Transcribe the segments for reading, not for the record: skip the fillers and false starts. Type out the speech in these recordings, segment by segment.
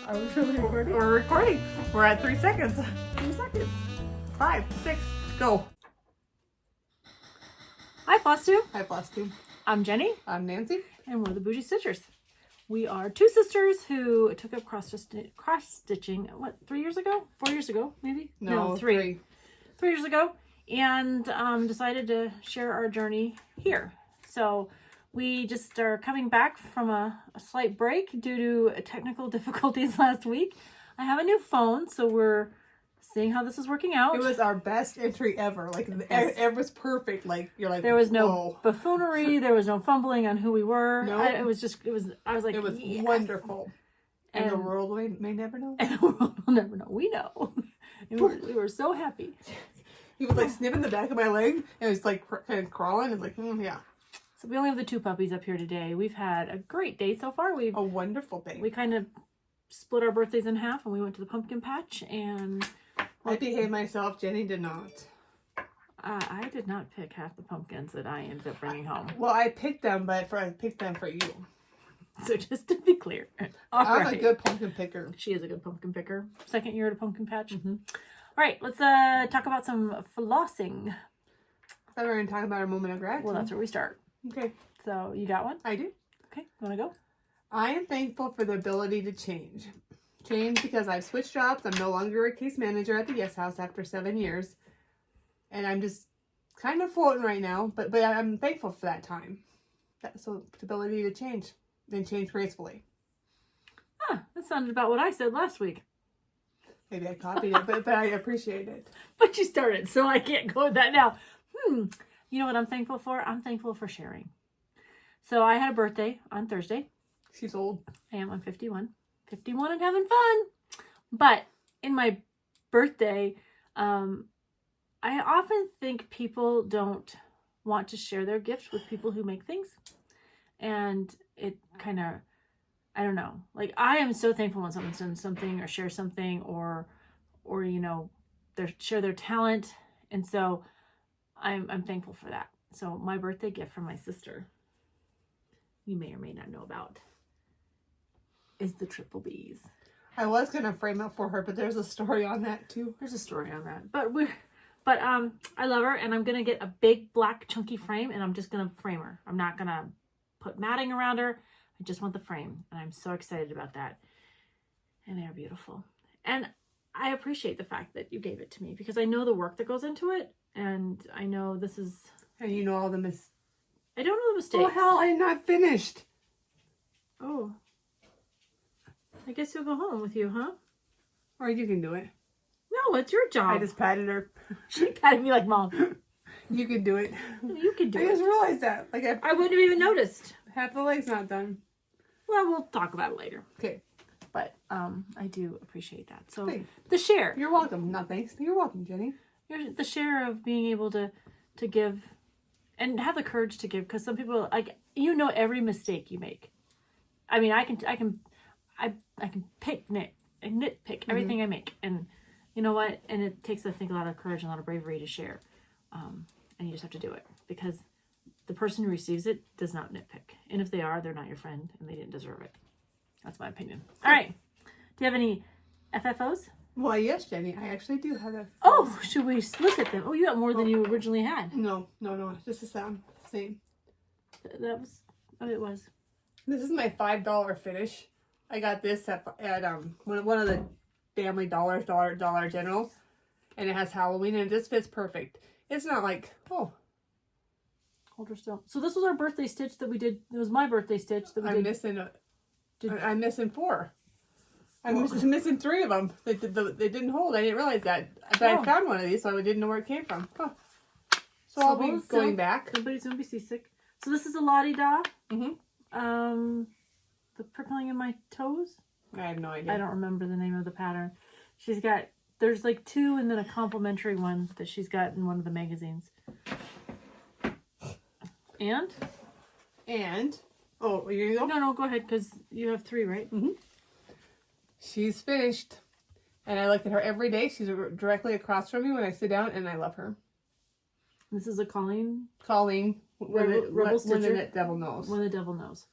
Are we really recording? We're recording. We're at 3 seconds. 2 seconds. 5, 6, go. Hi, Flosstube. Hi, Flosstube. I'm Jenny. I'm Nancy. And we're the Bougie Stitchers. We are two sisters who took up cross-stitching, what, 3 years ago? 4 years ago, maybe? No, 3. 3 years ago. And decided to share our journey here. So we just are coming back from a slight break due to technical difficulties last week. I have a new phone, so we're seeing how this is working out. It was our best entry ever. Like, Yes. it was perfect. Like, you're like, there was no whoa. buffoonery. There was no fumbling on who we were. No. I was like, It was yes. wonderful. And the And- world may never know. And the world will never know. We know. And we were so happy. He was like sniffing the back of my leg and it was like kind of crawling and like, yeah. So we only have the two puppies up here today. We've had a great day so far. A wonderful day. We kind of split our birthdays in half and we went to the pumpkin patch and I behaved myself. Jenny did not. I did not pick half the pumpkins that I ended up bringing home. Well, I picked them, but I picked them for you. So just to be clear. I'm a good pumpkin picker. She is a good pumpkin picker. Second year at a pumpkin patch. Mm-hmm. All right, let's talk about some flossing. I thought we were going to talk about our moment of gratitude. Well, that's where we start. Okay. So you got one? I do. Okay, you want to go? I am thankful for the ability to change. Change because I've switched jobs. I'm no longer a case manager at the Yes House after 7 years. And I'm just kind of floating right now. But I'm thankful for that time. So the ability to change. Then change gracefully. Ah, that sounded about what I said last week. Maybe I copied it, but I appreciate it. But you started, so I can't go with that now. You know what I'm thankful for? I'm thankful for sharing. So I had a birthday on Thursday. She's old. I am. I'm 51. 51 and having fun. But in my birthday, I often think people don't want to share their gifts with people who make things. And it kind of, I don't know. Like, I am so thankful when someone sends something or shares something or you know, share their talent. And so I'm thankful for that. So my birthday gift from my sister, you may or may not know about, is the Triple B's. I was going to frame it for her, but there's a story on that too. There's a story on that. But I love her, and I'm going to get a big black chunky frame, and I'm just going to frame her. I'm not going to put matting around her. I just want the frame, and I'm so excited about that. And they're beautiful. And I appreciate the fact that you gave it to me because I know the work that goes into it, and I know this is... And you know all the I don't know the mistakes. Oh, hell, I'm not finished. Oh. I guess you'll go home with you, huh? Or you can do it. No, it's your job. I just patted her. She patted me like, Mom. You can do it. You can do I it. just realized that. Like I wouldn't have even noticed. half the leg's not done. Well, we'll talk about it later. Okay. But I do appreciate that. So Thanks. the share. You're welcome. Not thanks. You're welcome, Jenny. The share of being able to give and have the courage to give, because some people, like, you know, every mistake you make. I mean, I can nitpick everything I make, and you know what? And it takes, I think, a lot of courage and a lot of bravery to share. And you just have to do it because the person who receives it does not nitpick, and if they are, they're not your friend and they didn't deserve it. That's my opinion. All right. Do you have any FFOs? Well, yes, Jenny. I actually do have that. Oh, should we look at them? Oh, you got more than you originally had. No. Just the sound. Same. That was. Oh, it was. This is my $5 finish. I got this at one of the Family Dollar General, and it has Halloween, and it just fits perfect. It's not like, oh. Hold her still. So this was our birthday stitch that we did. It was my birthday stitch that we did. I'm missing 4. I'm missing 3 of them. They didn't hold. I didn't realize that. But I found one of these, so I didn't know where it came from. Huh. So I'll be going back. Somebody's gonna be seasick. So this is a Lottie-Da. Mm-hmm. The prickling in my toes. I have no idea. I don't remember the name of the pattern. She's got, there's like 2 and then a complimentary one that she's got in one of the magazines. And? Oh, you gonna go? No, go ahead, because you have 3, right? Mm-hmm. She's finished. And I look at her every day. She's directly across from me when I sit down, and I love her. This is a Colleen. When the devil knows. When the devil knows.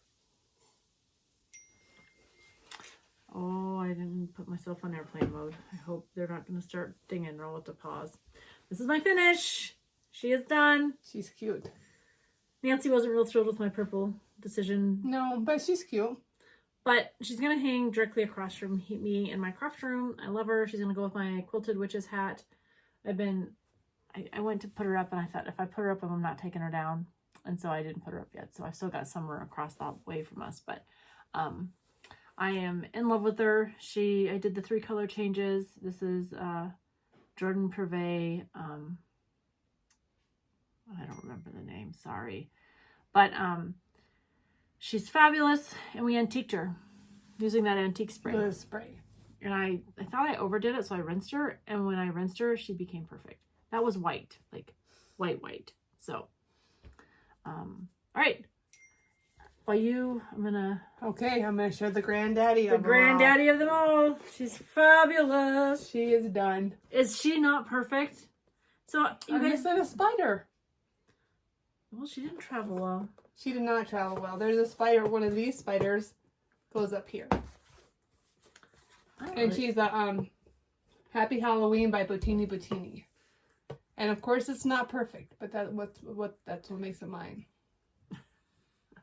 Oh, I didn't put myself on airplane mode. I hope they're not going to start dinging or I'll have to pause. This is my finish. She is done. She's cute. Nancy wasn't real thrilled with my purple decision. No, but she's cute. But she's going to hang directly across from me in my craft room. I love her. She's going to go with my quilted witch's hat. I went to put her up and I thought if I put her up, I'm not taking her down. And so I didn't put her up yet. So I've still got Summer across the way from us. But I am in love with her. I did the 3 color changes. This is Jordan Privé. I don't remember the name, sorry. But she's fabulous, and we antiqued her using that antique spray. The spray. And I thought I overdid it, so I rinsed her, and when I rinsed her, she became perfect. That was white, like white. So, all right. While I'm gonna... Okay, I'm gonna show the granddaddy of them all. The granddaddy of them all. She's fabulous. She is done. Is she not perfect? So, you I'm guys... missing a spider. Well, she didn't travel well. She did not travel well. There's a spider. One of these spiders goes up here. And she's a Happy Halloween by Bottini. And of course, it's not perfect, but that's what makes it mine.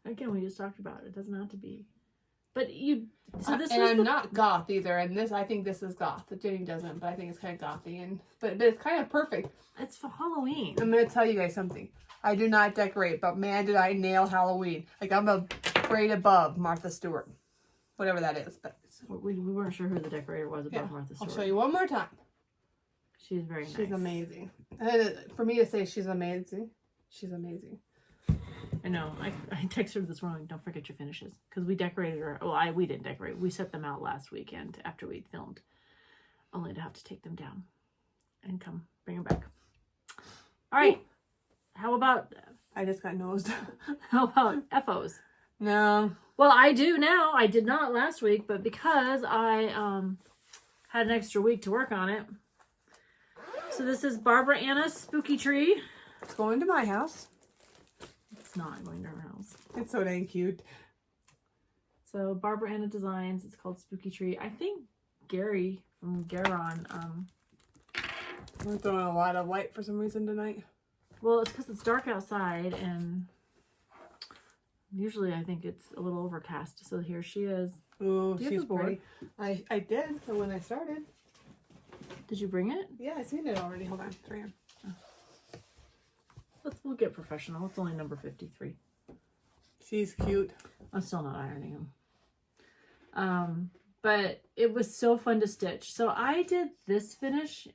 Again, we just talked about it. It doesn't have to be. But I'm not goth either. And I think this is goth. Jenny doesn't, but I think it's kind of gothy. But it's kind of perfect. It's for Halloween. I'm gonna tell you guys something. I do not decorate, but man, did I nail Halloween. Like, I'm a grade above Martha Stewart. Whatever that is. But we weren't sure who the decorator was above Martha Stewart. I'll show you one more time. She's very nice. She's amazing. And for me to say she's amazing, she's amazing. I know. I texted her this morning, don't forget your finishes. Because we decorated her. Well, we didn't decorate. We set them out last weekend after we'd filmed. Only to have to take them down and come bring them back. All right. Ooh. How about... I just got nosed. How about FOs? No. Well, I do now. I did not last week, but because I had an extra week to work on it. So this is Barbara Anna's Spooky Tree. It's going to my house. It's not going to her house. It's so dang cute. So Barbara Anna Designs. It's called Spooky Tree. I think Gary from Garon. We're throwing a lot of light for some reason tonight. Well, it's because it's dark outside, and usually I think it's a little overcast. So here she is. Ooh, she's pretty. I did. So when I started. Did you bring it? Yeah, I seen it already. Hold on. 3 on. We'll get professional. It's only number 53. She's cute. I'm still not ironing them. But it was so fun to stitch. So I did this finish,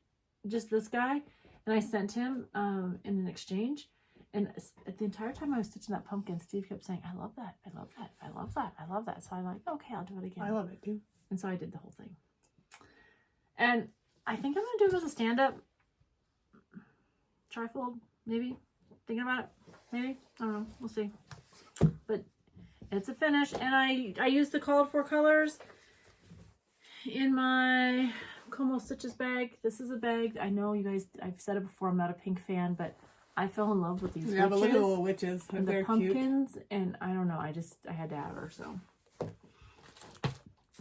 just this guy, and I sent him in an exchange. And at the entire time I was stitching that pumpkin, Steve kept saying, I love that. I love that. I love that. I love that. So I'm like, okay, I'll do it again. I love it too. And so I did the whole thing. And I think I'm going to do it as a stand-up trifold, maybe. Thinking about it, maybe. I don't know. We'll see. But it's a finish. And I used the called for colors in my Como Stitches bag. This is a bag. I know you guys, I've said it before, I'm not a pink fan, but I fell in love with these witches. Yeah, the little witches. And the pumpkins. Cute. And I don't know. I had to have her, so.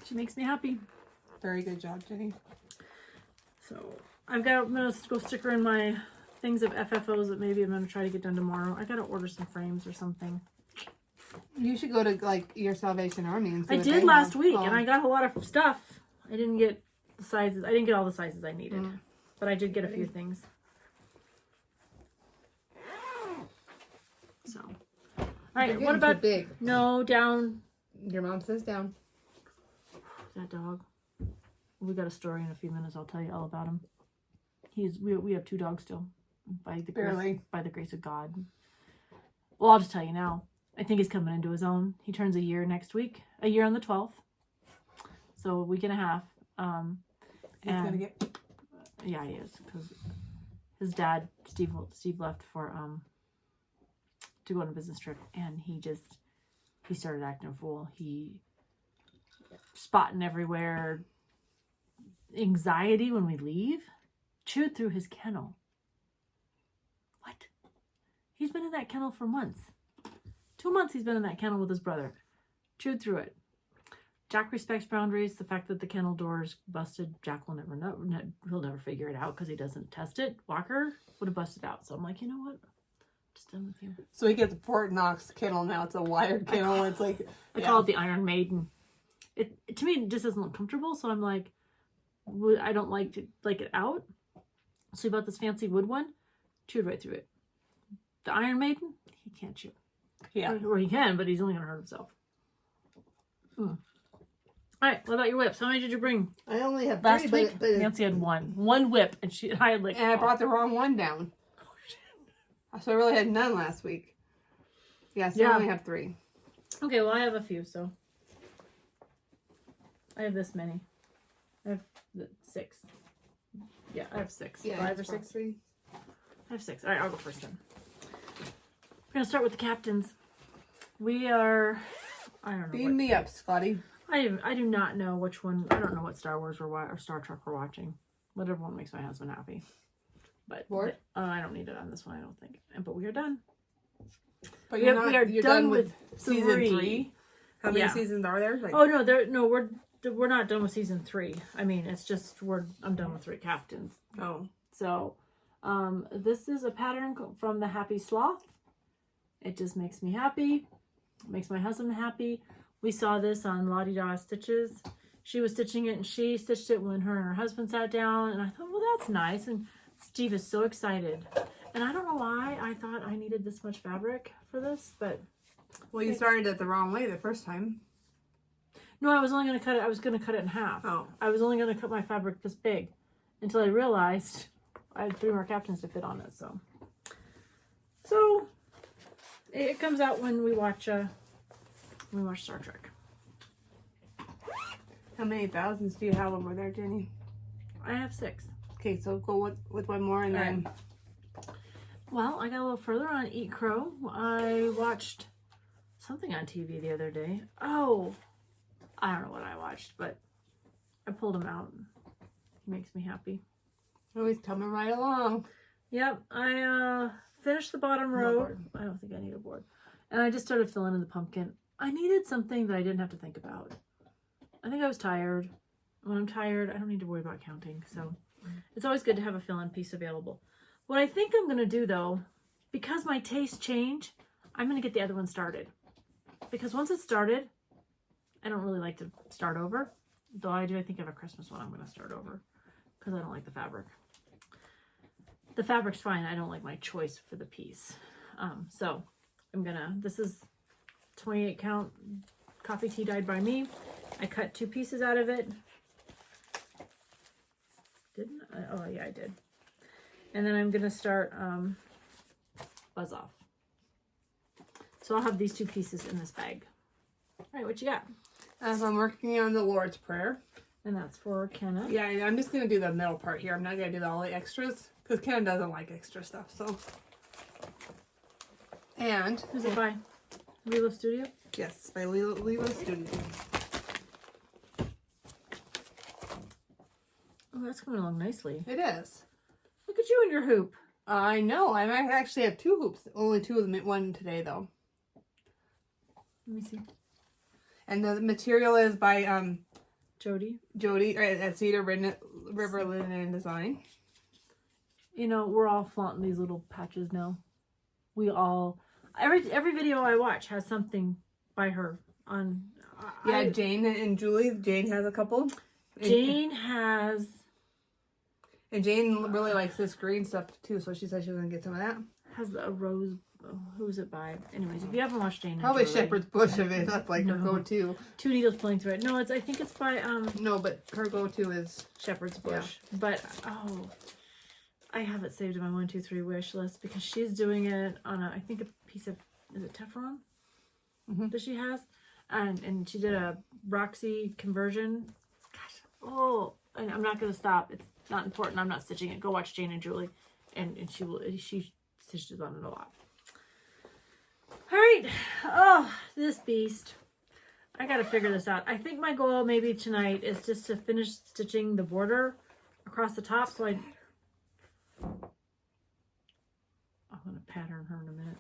She makes me happy. Very good job, Jenny. So I'm going to go stick her in my things of FFOs that maybe I'm going to try to get done tomorrow. I got to order some frames or something. You should go to like your Salvation Army and see I did last week, and I got a lot of stuff. I didn't get the sizes. I didn't get all the sizes I needed, but I did get a few things. So, all right. What about big? No, down. Your mom says down. That dog. We got a story in a few minutes. I'll tell you all about him. We have 2 dogs still, by the grace of God. Well, I'll just tell you now. I think he's coming into his own. He turns a year next week. A year on the 12th. So a week and a half. He's gonna get. Yeah, he is, because his dad Steve left for to go on a business trip, and he started acting a fool. He spotting everywhere. Anxiety when we leave. Chewed through his kennel. What? He's been in that kennel for months. 2 months he's been in that kennel with his brother. Chewed through it. Jack respects boundaries. The fact that the kennel door is busted, Jack will never know. He'll never figure it out because he doesn't test it. Walker would have busted out. So I'm like, you know what? Just done with you. So we get the Fort Knox kennel now. It's a wired kennel. It's like I call it the Iron Maiden. It to me it just doesn't look comfortable. So I'm like, I don't like it out. So we bought this fancy wood one. Chewed right through it. The Iron Maiden, he can't chew. Yeah. Or he can, but he's only gonna hurt himself. All right, what about your whips? How many did you bring? I only have Last three, week, Nancy had one whip, and I had like. And I brought the wrong one down. So I really had none last week. Yeah, so I only have 3. Okay, well I have a few, so I have this many. I have 6. Yeah, I have 6. Yeah, 5 or 6. 3. I have 6. All right, I'll go first then. We're gonna start with the captains. We are. I don't know. Beam me up, Scotty. I do not know which one. I don't know what Star Wars or Star Trek we're watching. Whatever one makes my husband happy. But I don't need it on this one, I don't think. But we are done. But you're done with season 3. How many seasons are there? Oh no, we're not done with season 3. I mean, it's just I'm done with 3 captains. Oh, so this is a pattern from the Happy Sloth. It just makes me happy. It makes my husband happy. We saw this on Lottie Da Stitches. She was stitching it, and she stitched it when her and her husband sat down. And I thought, well, that's nice. And Steve is so excited. And I don't know why I thought I needed this much fabric for this, but... Well, you started it the wrong way the first time. No, I was only going to cut it. I was going to cut it in half. Oh. I was only going to cut my fabric this big until I realized I had 3 more captains to fit on it, so... So, it comes out when we watch Star Trek. How many thousands do you have over there, Jenny? I have 6. Okay, so go with one more and then... Well, I got a little further on Eat Crow. I watched something on TV the other day. Oh, I don't know what I watched, but I pulled him out. He makes me happy. Oh, he's coming right along. Yep, I finished the bottom row. I don't think I need a board. And I just started filling in the pumpkin. I needed something that I didn't have to think about. I think I was tired. When I'm tired, I don't need to worry about counting. So it's always good to have a fill-in piece available. What I think I'm going to do, though, because my tastes change, I'm going to get the other one started. Because once it's started, I don't really like to start over. Though I think I have a Christmas one I'm going to start over. Because I don't like the fabric. The fabric's fine. I don't like my choice for the piece. So I'm going to... This is 28 count coffee tea dyed by me. I cut 2 pieces out of it. Didn't I? Oh, yeah, I did. And then I'm going to start buzz off. So I'll have these 2 pieces in this bag. All right, what you got? As I'm working on the Lord's Prayer. And that's for Kenna. Yeah, I'm just going to do the middle part here. I'm not going to do all the extras. Because Kenna doesn't like extra stuff, so. And. Who's it by? Lilo Studio? Yes, by Lilo Studio. Oh, that's coming along nicely. It is. Look at you and your hoop. I know. I might actually have 2 hoops. Only 2 of them. One today, though. Let me see. And the material is by Jody at Cedar River Linen Design. You know, we're all flaunting these little patches now. We all... Every video I watch has something by her on... Yeah, Jane and Julie. Jane has a couple. Jane has... And Jane really likes this green stuff too, so she said she was going to get some of that. Has a rose... Who's it by? Anyways, if you haven't watched Jane... Probably Shepherd's Bush of it. That's like her go-to. 2 needles pulling through it. No, I think it's by... No, but her go-to is... Shepherd's Bush. Yeah. But, oh... I have it saved in my 1, 2, 3 wish list because she's doing it on I think a piece of... Is it Teflon? That she has? And she did a Roxy conversion. Gosh. Oh... And I'm not going to stop. It's not important. I'm not stitching it. Go watch Jane and Julie. And she stitches on it a lot. All right. Oh, this beast. I got to figure this out. I think my goal maybe tonight is just to finish stitching the border across the top. So I'm going to pattern her in a minute.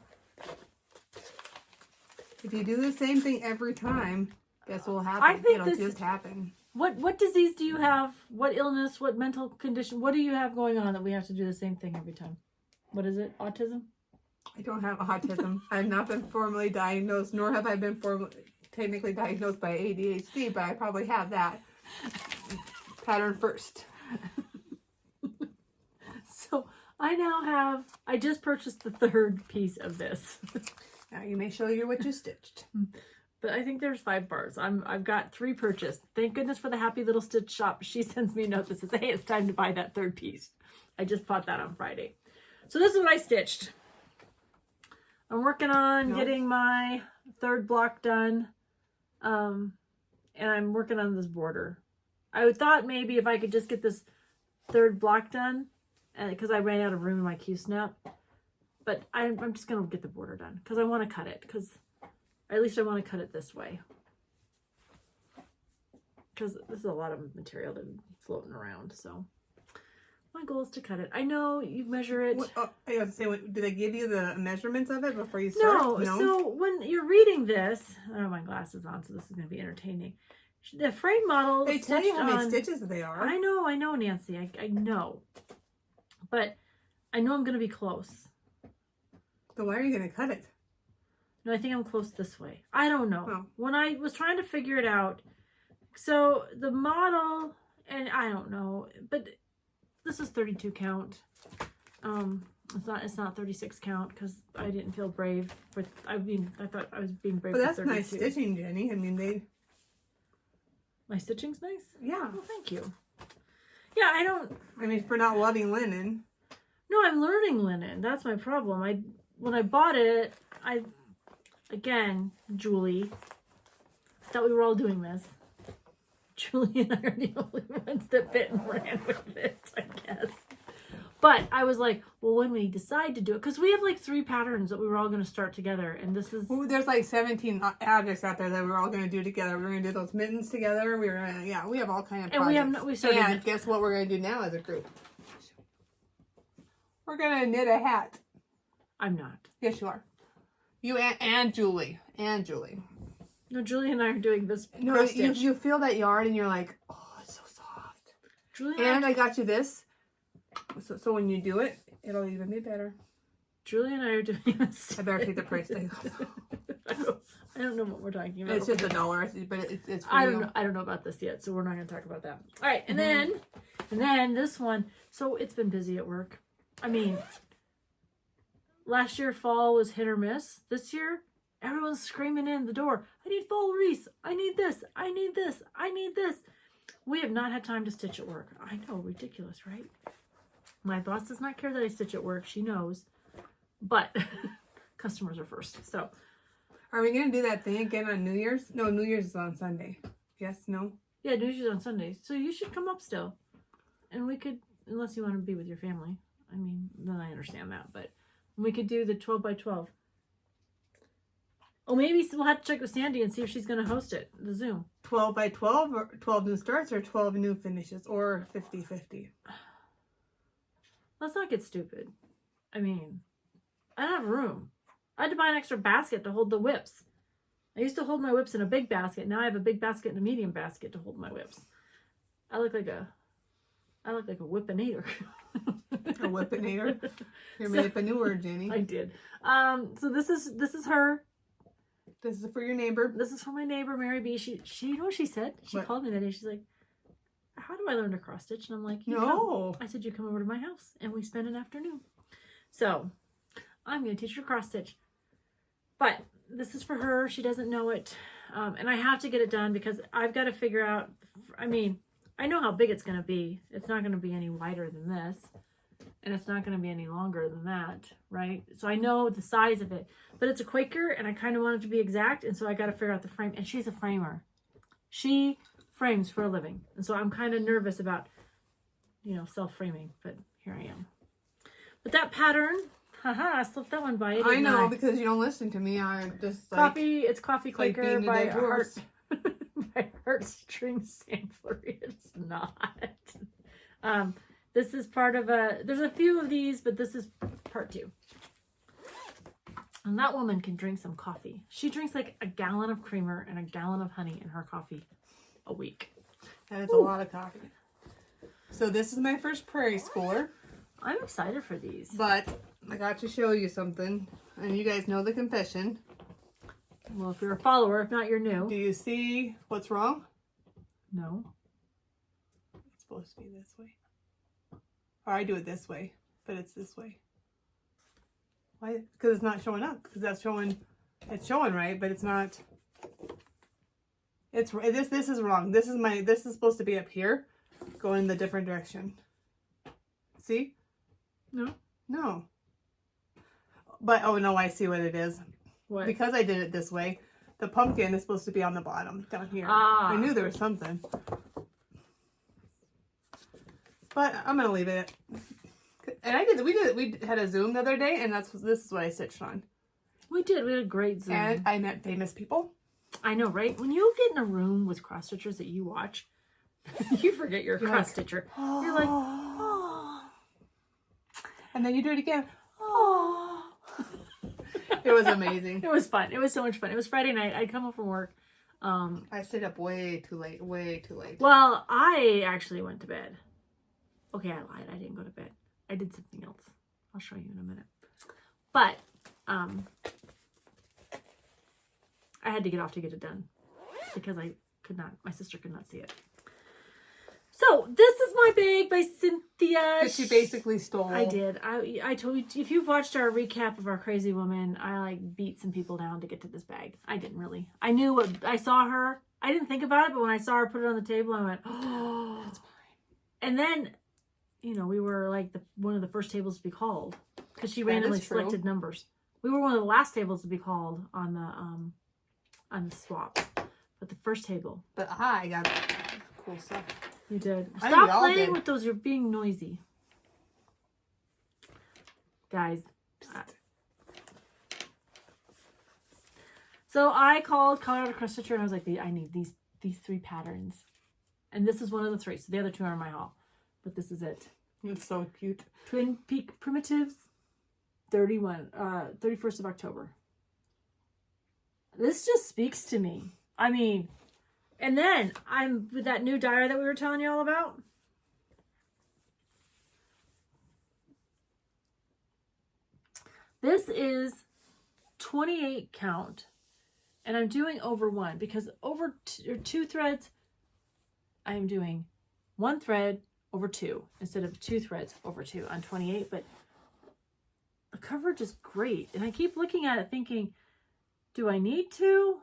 If you do the same thing every time, Guess what will happen? I think It'll just happen. What disease do you have? What illness? What mental condition? What do you have going on that we have to do the same thing every time? What is it? Autism? I don't have autism. I have not been formally diagnosed, nor have I been technically diagnosed by ADHD, but I probably have that pattern first. So I just purchased the third piece of this. Now you may show you what you stitched. But I think there's 5 bars. I've got 3 purchased. Thank goodness for the Happy Little Stitch shop. She sends me a note that says, hey, it's time to buy that third piece. I just bought that on Friday. So this is what I stitched. I'm working on getting my 3rd block done. And I'm working on this border. I thought maybe if I could just get this 3rd block done, because I ran out of room in my Q-snap. But I'm just going to get the border done because I want to cut it. Because at least I want to cut it this way. Because this is a lot of material that's floating around. So my goal is to cut it. I know you measure it. I have to say, did they give you the measurements of it before you start? No. So when you're reading this, I don't have my glasses on, so this is going to be entertaining. The frame model. They tell you how many stitches they are. I know, Nancy. I know. But I know I'm going to be close. So why are you going to cut it? No, I think I'm close this way. I don't know. Oh. When I was trying to figure it out, so the model, and I don't know, but this is 32 count. It's not 36 count because I didn't feel brave for. I thought I was being brave. But for that's 32. nice stitching, Jenny. I mean, My stitching's nice. Yeah. Well, thank you. Yeah, I mean, for not loving linen. No, I'm learning linen. That's my problem. When I bought it, again, Julie, thought we were all doing this. Julie and I are the only ones that bit and ran with it, I guess. But I was like, well, when we decide to do it, because we have like 3 patterns that we were all going to start together, and this is... Ooh, there's like 17 objects out there that we're all going to do together. We're going to do those mittens together. We have all kind of projects. And we started... And guess what we're going to do now as a group? We're going to knit a hat. I'm not. Yes, you are. You and Julie. And Julie. No, Julie and I are doing this. No, you feel that yarn and you're like, oh, it's so soft. Julie and I got you this. So when you do it, it'll even be better. Julie and I are doing this. I better take the price tag off. I don't know what we're talking about. It's just $1, but it's for I don't know about this yet, so we're not going to talk about that. All right, and then this one. So it's been busy at work. I mean, last year fall was hit or miss. This year, everyone's screaming in the door. I need fall wreaths. I need this. I need this. I need this. We have not had time to stitch at work. I know, ridiculous, right? My boss does not care that I stitch at work. She knows. But customers are first. So, are we going to do that thing again on New Year's? No, New Year's is on Sunday. Yes, no? Yeah, New Year's is on Sunday. So you should come up still. And we could, unless you want to be with your family. I mean, then I understand that. But we could do the 12 by 12. Oh, maybe we'll have to check with Sandy and see if she's going to host it, the Zoom. 12 by 12 or 12 new starts or 12 new finishes or 50-50? Let's not get stupid. I mean, I don't have room. I had to buy an extra basket to hold the whips. I used to hold my whips in a big basket. Now I have a big basket and a medium basket to hold my whips. I look like a whippinator. A whippinator? You made up a new word, Jenny. I did. So this is her. This is for your neighbor. This is for my neighbor, Mary B. She you know what she said? She called me that day. She's like, how do I learn to cross stitch? And I'm like, no. I said, you come over to my house and we spend an afternoon. So I'm going to teach her cross stitch. But this is for her. She doesn't know it. And I have to get it done because I've got to figure out, I mean, I know how big it's going to be. It's not going to be any wider than this. And it's not going to be any longer than that, right? So I know the size of it. But it's a Quaker and I kind of want it to be exact. And so I got to figure out the frame. And she's a framer. She frames for a living. And so I'm kind of nervous about, self-framing. But here I am. But that pattern, I slipped that one by. I know, because you don't listen to me. I just it's Coffee Quaker by Heartstring Samplery. It's not. This is part of there's a few of these, but this is part 2. And that woman can drink some coffee. She drinks like a gallon of creamer and a gallon of honey in her coffee a week. That is a lot of coffee. So this is my first prairie schooler. I'm excited for these. But I got to show you something. And you guys know the confession. Well, if you're a follower, if not, you're new. Do you see what's wrong? No. It's supposed to be this way. Or I do it this way, but it's this way. Why? Because it's not showing up. Because that's showing, it's showing right, but it's not. It's this is wrong. This is supposed to be up here, going the different direction. See? No. No. But oh no, I see what it is. What? Because I did it this way, the pumpkin is supposed to be on the bottom down here. Ah. I knew there was something. But I'm gonna leave it. And we had a Zoom the other day, and this is what I stitched on. We did. We had a great Zoom. And I met famous people. I know, right? When you get in a room with cross stitchers that you watch, you forget you're a cross stitcher. Oh. You're like, oh. And then you do it again. Oh. It was amazing. It was fun. It was so much fun. It was Friday night. I'd come home from work. I stayed up way too late. Way too late. Well, I actually went to bed. Okay, I lied. I didn't go to bed. I did something else. I'll show you in a minute. But I had to get off to get it done because I could not. My sister could not see it. So this is my bag by Cynthia. But she basically stole. I did. I told you, if you've watched our recap of our crazy woman, I like beat some people down to get to this bag. I didn't really. I knew what I saw her. I didn't think about it, but when I saw her put it on the table, I went, oh, that's mine. And then, you know, we were like one of the first tables to be called because she randomly selected numbers. We were one of the last tables to be called on the swap, but the first table. But I got cool stuff. You did. I think Stop we all playing did. with those. You're being noisy. Guys. So I called Colorado Cross Stitcher and I was like, I need these 3 patterns. And this is one of the 3. So the other 2 are in my haul. But this is it. It's so cute. Twin Peak Primitives, 31st of October. This just speaks to me. I mean, and then I'm with that new diary that we were telling you all about. This is 28 count, and I'm doing over 1 because over 2 threads, I am doing 1 thread over 2 instead of 2 threads over 2 on 28. But the coverage is great, and I keep looking at it thinking, do I need to?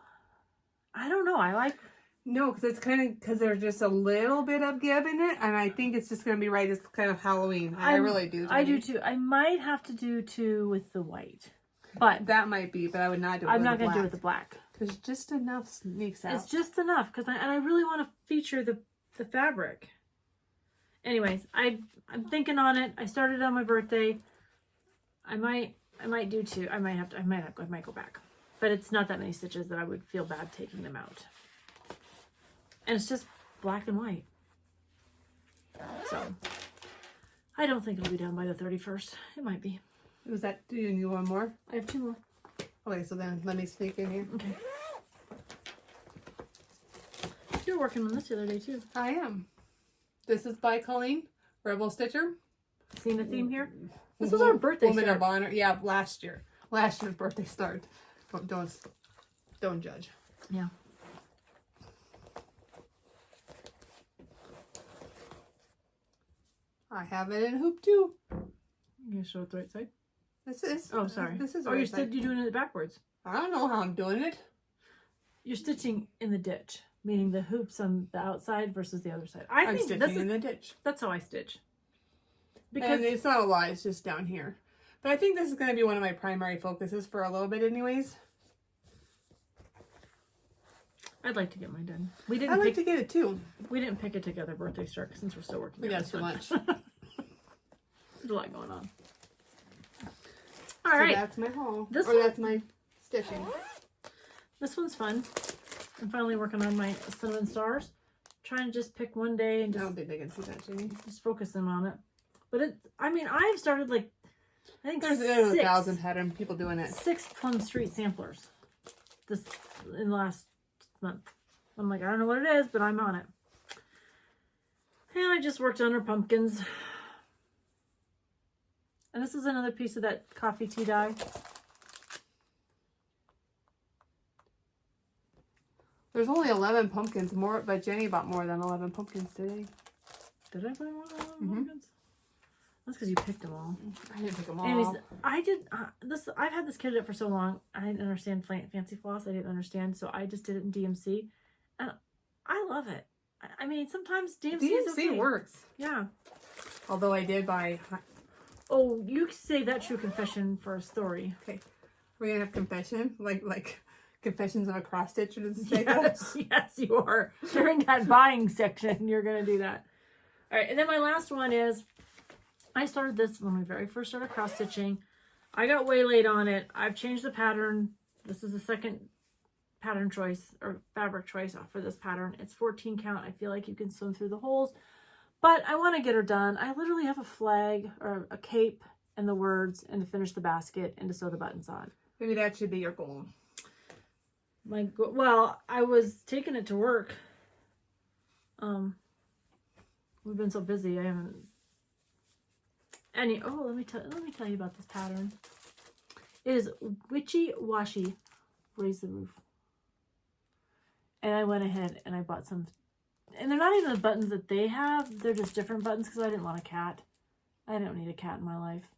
I don't know. I like. No, because it's kind of, because there's just a little bit of give in it, and I think it's just going to be right. It's kind of Halloween. I really do. I do too. I might have to do 2 with the white, but that might be. But I would not do it. I'm not going to do it with the black. Because just enough sneaks out. It's just enough because I really want to feature the fabric. Anyways, I'm thinking on it. I started on my birthday. I might do 2. I might go back, but it's not that many stitches that I would feel bad taking them out. And it's just black and white. So, I don't think it'll be done by the 31st. It might be. Was that, do you need one more? I have 2 more. Okay, so then let me sneak in here. Okay. You were working on this the other day too. I am. This is by Colleen, Rebel Stitcher. Seeing a theme here? This was our birthday Woman start. of Honor. Yeah, last year. Last year's birthday start. Don't judge. Yeah. I have it in hoop too. You gonna show it the right side? This is. Oh, sorry. This is. Oh, right side. you're doing it backwards. I don't know how I'm doing it. You're stitching in the ditch, meaning the hoops on the outside versus the other side. I'm stitching in the ditch. That's how I stitch. Because And it's not a lot. It's just down here. But I think this is going to be one of my primary focuses for a little bit, anyways. I'd like to get mine done. I'd like to get it too. We didn't pick a together birthday start since we're still working. We on got this too one. much. There's a lot going on. All So right. that's my haul. This or one- that's my stitching. This one's fun. I'm finally working on my cinnamon stars. Trying to just pick one day and I just don't think they can see that, Jamie. focus them on it. But I've started like I think There's 1,000 pattern people doing it. 6 Plum Street samplers this in the last month. I'm like, I don't know what it is, but I'm on it. And I just worked on her pumpkins. And this is another piece of that coffee tea dye. There's only 11 pumpkins more, but Jenny bought more than 11 pumpkins today. Did I buy more than 11 pumpkins? That's because you picked them all. I didn't pick them all. Anyways, I did this. I've had this kit for so long. I didn't understand fancy floss. I didn't understand, so I just did it in DMC, and I love it. I mean, sometimes DMC is okay. works. Yeah. Although I did buy. Oh, you say that true confession for a story. Okay, we're gonna have confession, like confessions of a cross stitcher to say Yes, yes, you are. During that buying section, you're gonna do that. All right, and then my last one is. I started this when we very first started cross stitching. I got waylaid on it. I've changed the pattern. This is the second pattern choice or fabric choice for this pattern. It's 14 count. I feel like you can swim through the holes, but I want to get her done. I literally have a flag or a cape and the words and to finish the basket and to sew the buttons on. Maybe that should be your goal. Well, I was taking it to work. We've been so busy. I haven't. Let me tell you about this pattern. It is Witchy Washy Raise the Roof. And I went ahead and I bought some. And they're not even the buttons that they have. They're just different buttons because I didn't want a cat. I don't need a cat in my life.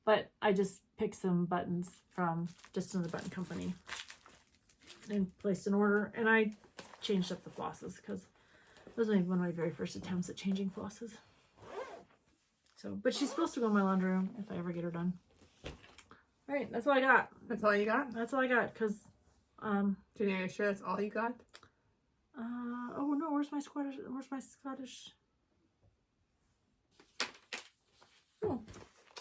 But I just picked some buttons from just another button company and placed an order. And I changed up the flosses because those were one of my very first attempts at changing flosses. So, but she's supposed to go in my laundry room if I ever get her done. All right, that's all I got. That's all you got? That's all I got, because, Jenny, are you sure that's all you got? Oh no, where's my Scottish? Oh,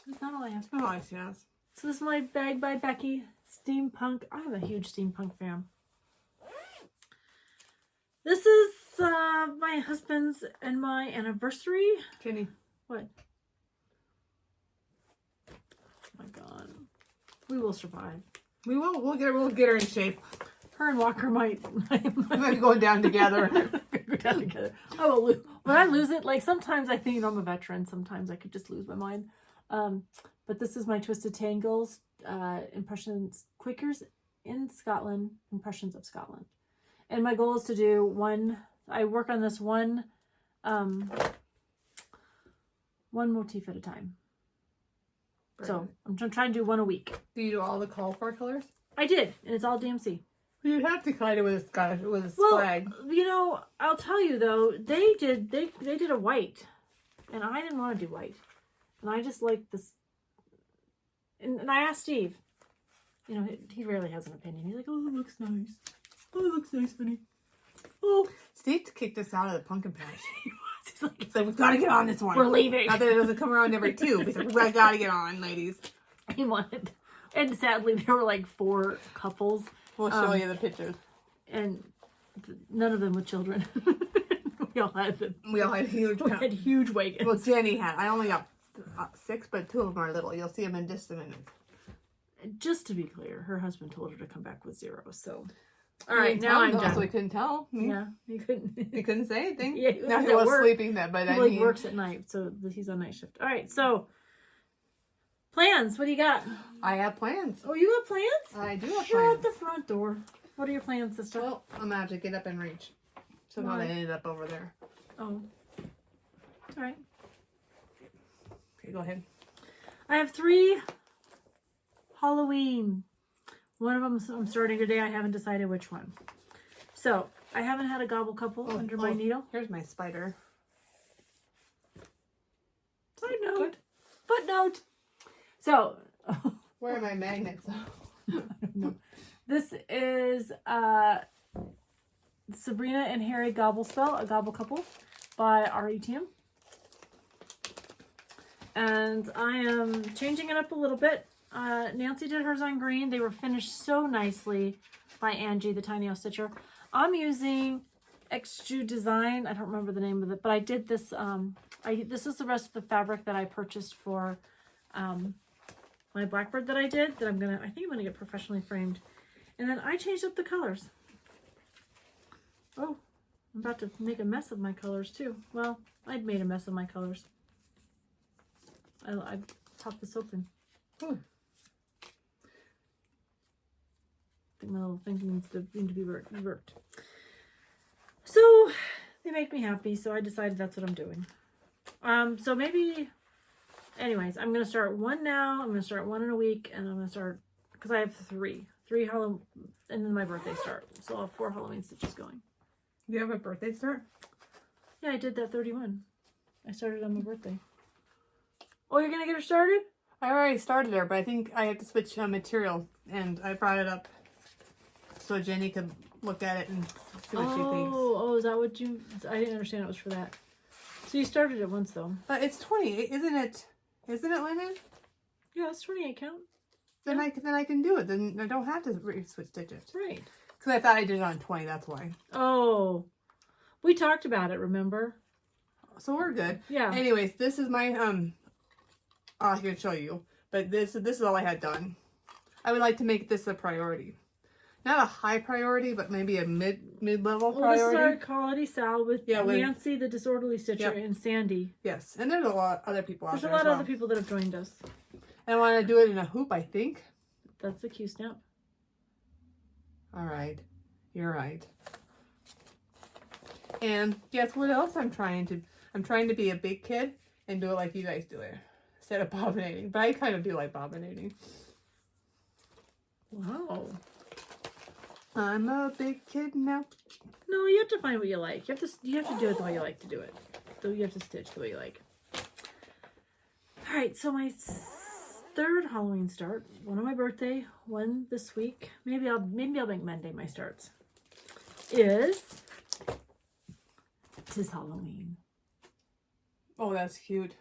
that's not all I have. Oh, I see. Yes. So this is my bag by Becky, Steampunk. I'm a huge steampunk fan. This is my husband's and my anniversary. Jenny. What? Oh my God. We will survive. We will. We'll get her in shape. Her and Walker might We're going down together. go down together. I will lose. When I lose it, like sometimes I think I'm a veteran. Sometimes I could just lose my mind. But this is my Twisted Tangles Impressions Quakers in Scotland, Impressions of Scotland. And my goal is to do one. I work on this one motif at a time. Right. So I'm trying to do one a week. Do you do all the call for colors? I did, and it's all DMC. You'd have to kind of with a flag. You know, I'll tell you though, they did a white, and I didn't want to do white, and I just like this. And I asked Steve. You know, he rarely has an opinion. He's like, "Oh, it looks nice. Oh, it looks nice, honey." Oh, Steve kicked us out of the pumpkin patch. He's like, so we've got to get on this one. We're leaving. Not that it doesn't come around every 2. But we got to get on, ladies. He wanted, and sadly, there were like 4 couples. We'll show you the pictures. And none of them with children. we all had huge. We had huge wagons. Well, Jenny had. I only got 6, but 2 of them are little. You'll see them in just a minute. Just to be clear, her husband told her to come back with 0. So, all right, now I'm done. So we couldn't tell. Yeah, he couldn't. He couldn't say anything. Yeah, he was sleeping then, but he works at night, so he's on night shift. All right, so plans. What do you got? I have plans. Oh, you have plans? I do have plans. Shut the front door. What are your plans, sister? Well, I'm gonna have to get up and reach. Somehow they ended up over there. Oh. All right. Okay, go ahead. I have 3 Halloween. One of them I'm starting today. I haven't decided which one. So, I haven't had a gobble couple under my needle. Here's my spider. Side note. Footnote. So. Where are my magnets? I don't know. This is Sabrina and Harry Gobble Spell, a gobble couple by RETM. And I am changing it up a little bit. Nancy did hers on green. They were finished so nicely by Angie, the Tiny House Stitcher. I'm using OhGee design. I don't remember the name of it, but I did this. This is the rest of the fabric that I purchased for my blackbird that I did. That I think I'm gonna get professionally framed, and then I changed up the colors. Oh, I'm about to make a mess of my colors too. Well, I'd made a mess of my colors. I popped this open. Ooh. I think my little thing needs to be worked. So they make me happy, so I decided that's what I'm doing. So maybe, anyways, I'm gonna start one now. I'm gonna start one in a week, and I'm gonna start because I have three Halloween, and then my birthday start. So I'll have 4 Halloween stitches going. Do you have a birthday start? Yeah, I did that 31. I started on my birthday. Oh, you're gonna get her started? I already started her, but I think I have to switch material, and I brought it up so Jenny could look at it and see what she thinks. Oh, is that what you... I didn't understand it was for that. So you started it once, though. But it's 28, isn't it? Isn't it, Lynn? Yeah, it's 28 count. Then Yeah. then I can do it. Then I don't have to switch stitches. Right. Because I thought I did it on 20, that's why. Oh. We talked about it, remember? So we're good. Yeah. Anyways, this is my, I can show you. But this is all I had done. I would like to make this a priority. Not a high priority, but maybe a mid-level priority. This is our quality Sal with with Nancy, the Disorderly Stitcher, Yep. and Sandy. Yes, and there's a lot of other people out There's there a lot as of well. other people that have joined us. And I want to do it in a hoop, I think. That's the Q-snap. All right. You're right. And guess what else I'm trying to be a big kid and do it like you guys do it. Instead of bobbinating. But I kind of do like bobbinating. Wow. I'm a big kid now. No, you have to find what you like. You have to do it the way you like to do it. So you have to stitch the way you like. All right, so my 3rd Halloween start, one on my birthday, one this week. Maybe I'll make Monday my starts. Is 'Tis Halloween. Oh, that's cute.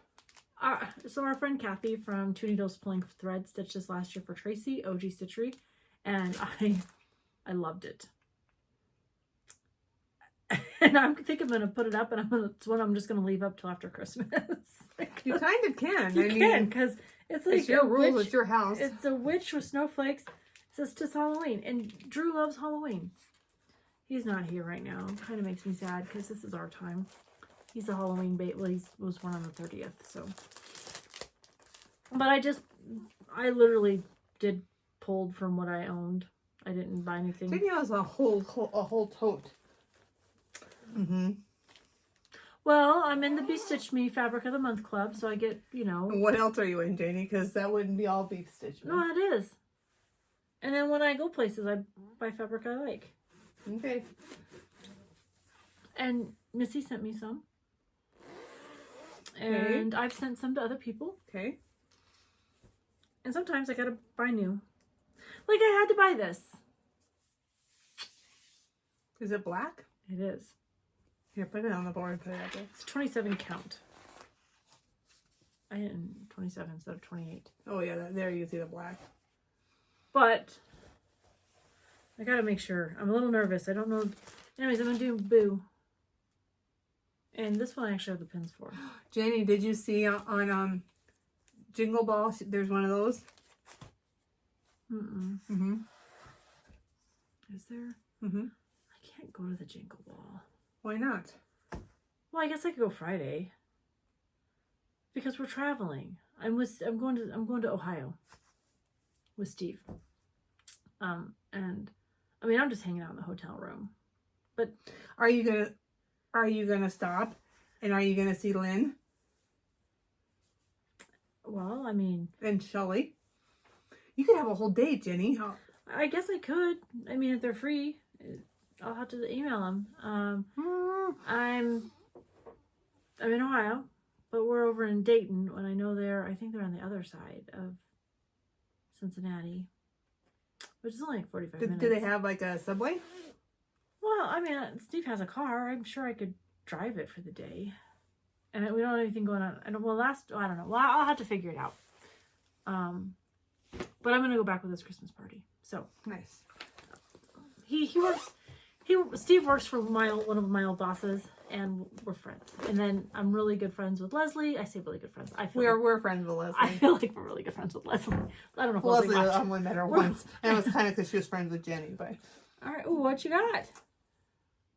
So our friend Kathy from Two Needles Pulling Thread stitched this last year for Tracy, OhGee Stitchery, and I loved it. And I think I'm gonna put it up, and it's one I'm just gonna leave up till after Christmas. You kind of can. You can, because it's like it's your rules. witch, It's your house. It's a witch with snowflakes. It says 'Tis Halloween, and Drew loves Halloween. He's not here right now. Kind of makes me sad because this is our time. He's a Halloween bait. Well, he was born on the 30th, so. But I literally did pulled from what I owned. I didn't buy anything. Jenny has a whole tote. Mm-hmm. Well, I'm in the Be Stitch Me Fabric of the Month Club, so I get, What else are you in, Janie? Because that wouldn't be all beef stitch. No, it is. And then when I go places, I buy fabric I like. Okay. And Missy sent me some. And I've sent some to other people. Okay. And sometimes I gotta buy new. Like I had to buy this. Is it black? It is. Here, put it on the board. Put it up there. It's 27 count. I didn't 27 instead of 28. Oh yeah, there you see the black. But I gotta make sure. I'm a little nervous. I don't know. Anyways, I'm gonna do Boo. And this one I actually have the pins for. Jenny, did you see on Jingle Ball? There's one of those. Mm-mm. Mm-hmm. Is there? Mm-hmm. I can't go to the Jingle Ball. Why not? Well, I guess I could go Friday. Because we're traveling. I'm going to Ohio with Steve. And I mean I'm just hanging out in the hotel room. But Are you gonna stop? And are you gonna see Lynn well, I mean, and Shelly? You could have a whole day, Jenny. I guess I could. I mean, if they're free, I'll have to email them. I'm in Ohio, but we're over in Dayton. When I know I think they're on the other side of Cincinnati, which is only like 45 minutes. Do they have like a subway? Well, I mean, Steve has a car. I'm sure I could drive it for the day. And we don't have anything going on. I don't know. Well, I'll have to figure it out. But I'm going to go back with his Christmas party. So Nice. he works Steve works for one of my old bosses, and we're friends. And then I'm really good friends with Leslie. I say really good friends. We're friends with Leslie. I feel like we're really good friends with Leslie. I don't know if Leslie I only met her once, and it was kind of because she was friends with Jenny. But all right, what you got?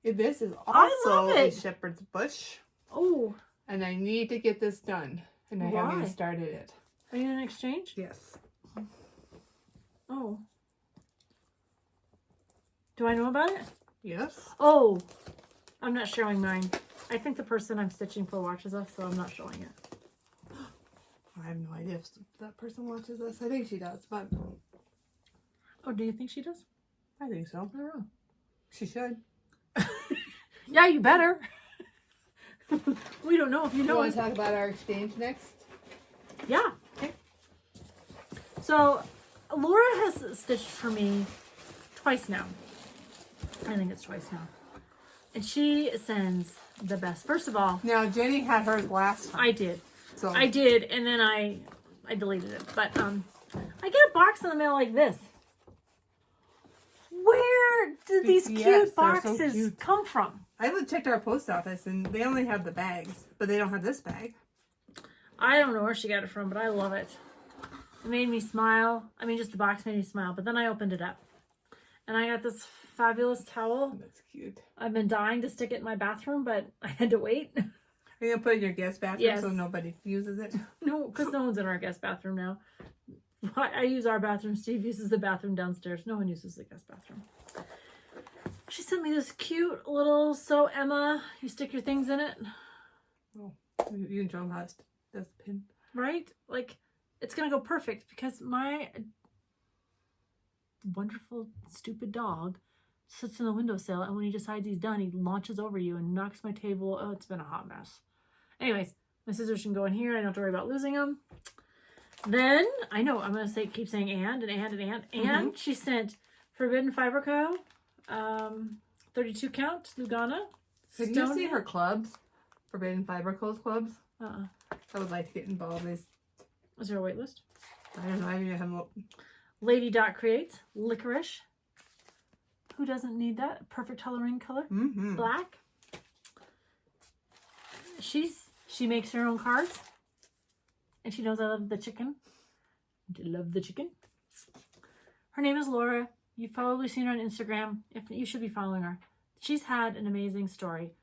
This is also a it. shepherd's bush. Oh, and I need to get this done, and I haven't even started it. Are you in exchange? Yes. Oh. Do I know about it? Yes. Oh, I'm not showing mine. I think the person I'm stitching for watches us, so I'm not showing it. I have no idea if that person watches us. I think she does, but... Oh, do you think she does? I think so. I don't know. She should. Yeah, you better. We don't know if you know. You want to talk about our exchange next? Yeah. Okay. So, Laura has stitched for me twice now. I think it's twice now. And she sends the best. First of all... Now, Jenny had hers last time. I did. So I did, and then I deleted it. But I get a box in the mail like this. Where did these cute boxes come from? I checked our post office, and they only have the bags, but they don't have this bag. I don't know where she got it from, but I love it. It made me smile. I mean, just the box made me smile. But then I opened it up, and I got this fabulous towel. That's cute. I've been dying to stick it in my bathroom, but I had to wait. Are you going to put it in your guest bathroom Yes. so nobody uses it? No, because no one's in our guest bathroom now. I use our bathroom. Steve uses the bathroom downstairs. No one uses the guest bathroom. She sent me this cute little Sew Emma. You stick your things in it. Oh, you can show them how it does the pin. Right? Like, it's going to go perfect because my wonderful, stupid dog sits in the windowsill, and when he decides he's done, he launches over you and knocks my table. Oh, it's been a hot mess. Anyways, my scissors can go in here. I don't have to worry about losing them. Then, I know, I'm going to keep saying and she sent Forbidden Fiber Co. 32 count, Lugana. Can you see her clubs? Forbidden Fiber Co's clubs? I would like to get involved. Is there a wait list? I don't know. I even have Lady Dot Creates, Licorice. Who doesn't need that? Perfect coloring color. Black. She makes her own cards. And she knows I love the chicken. I love the chicken. Her name is Laura. You've probably seen her on Instagram. If you should be following her. She's had an amazing story.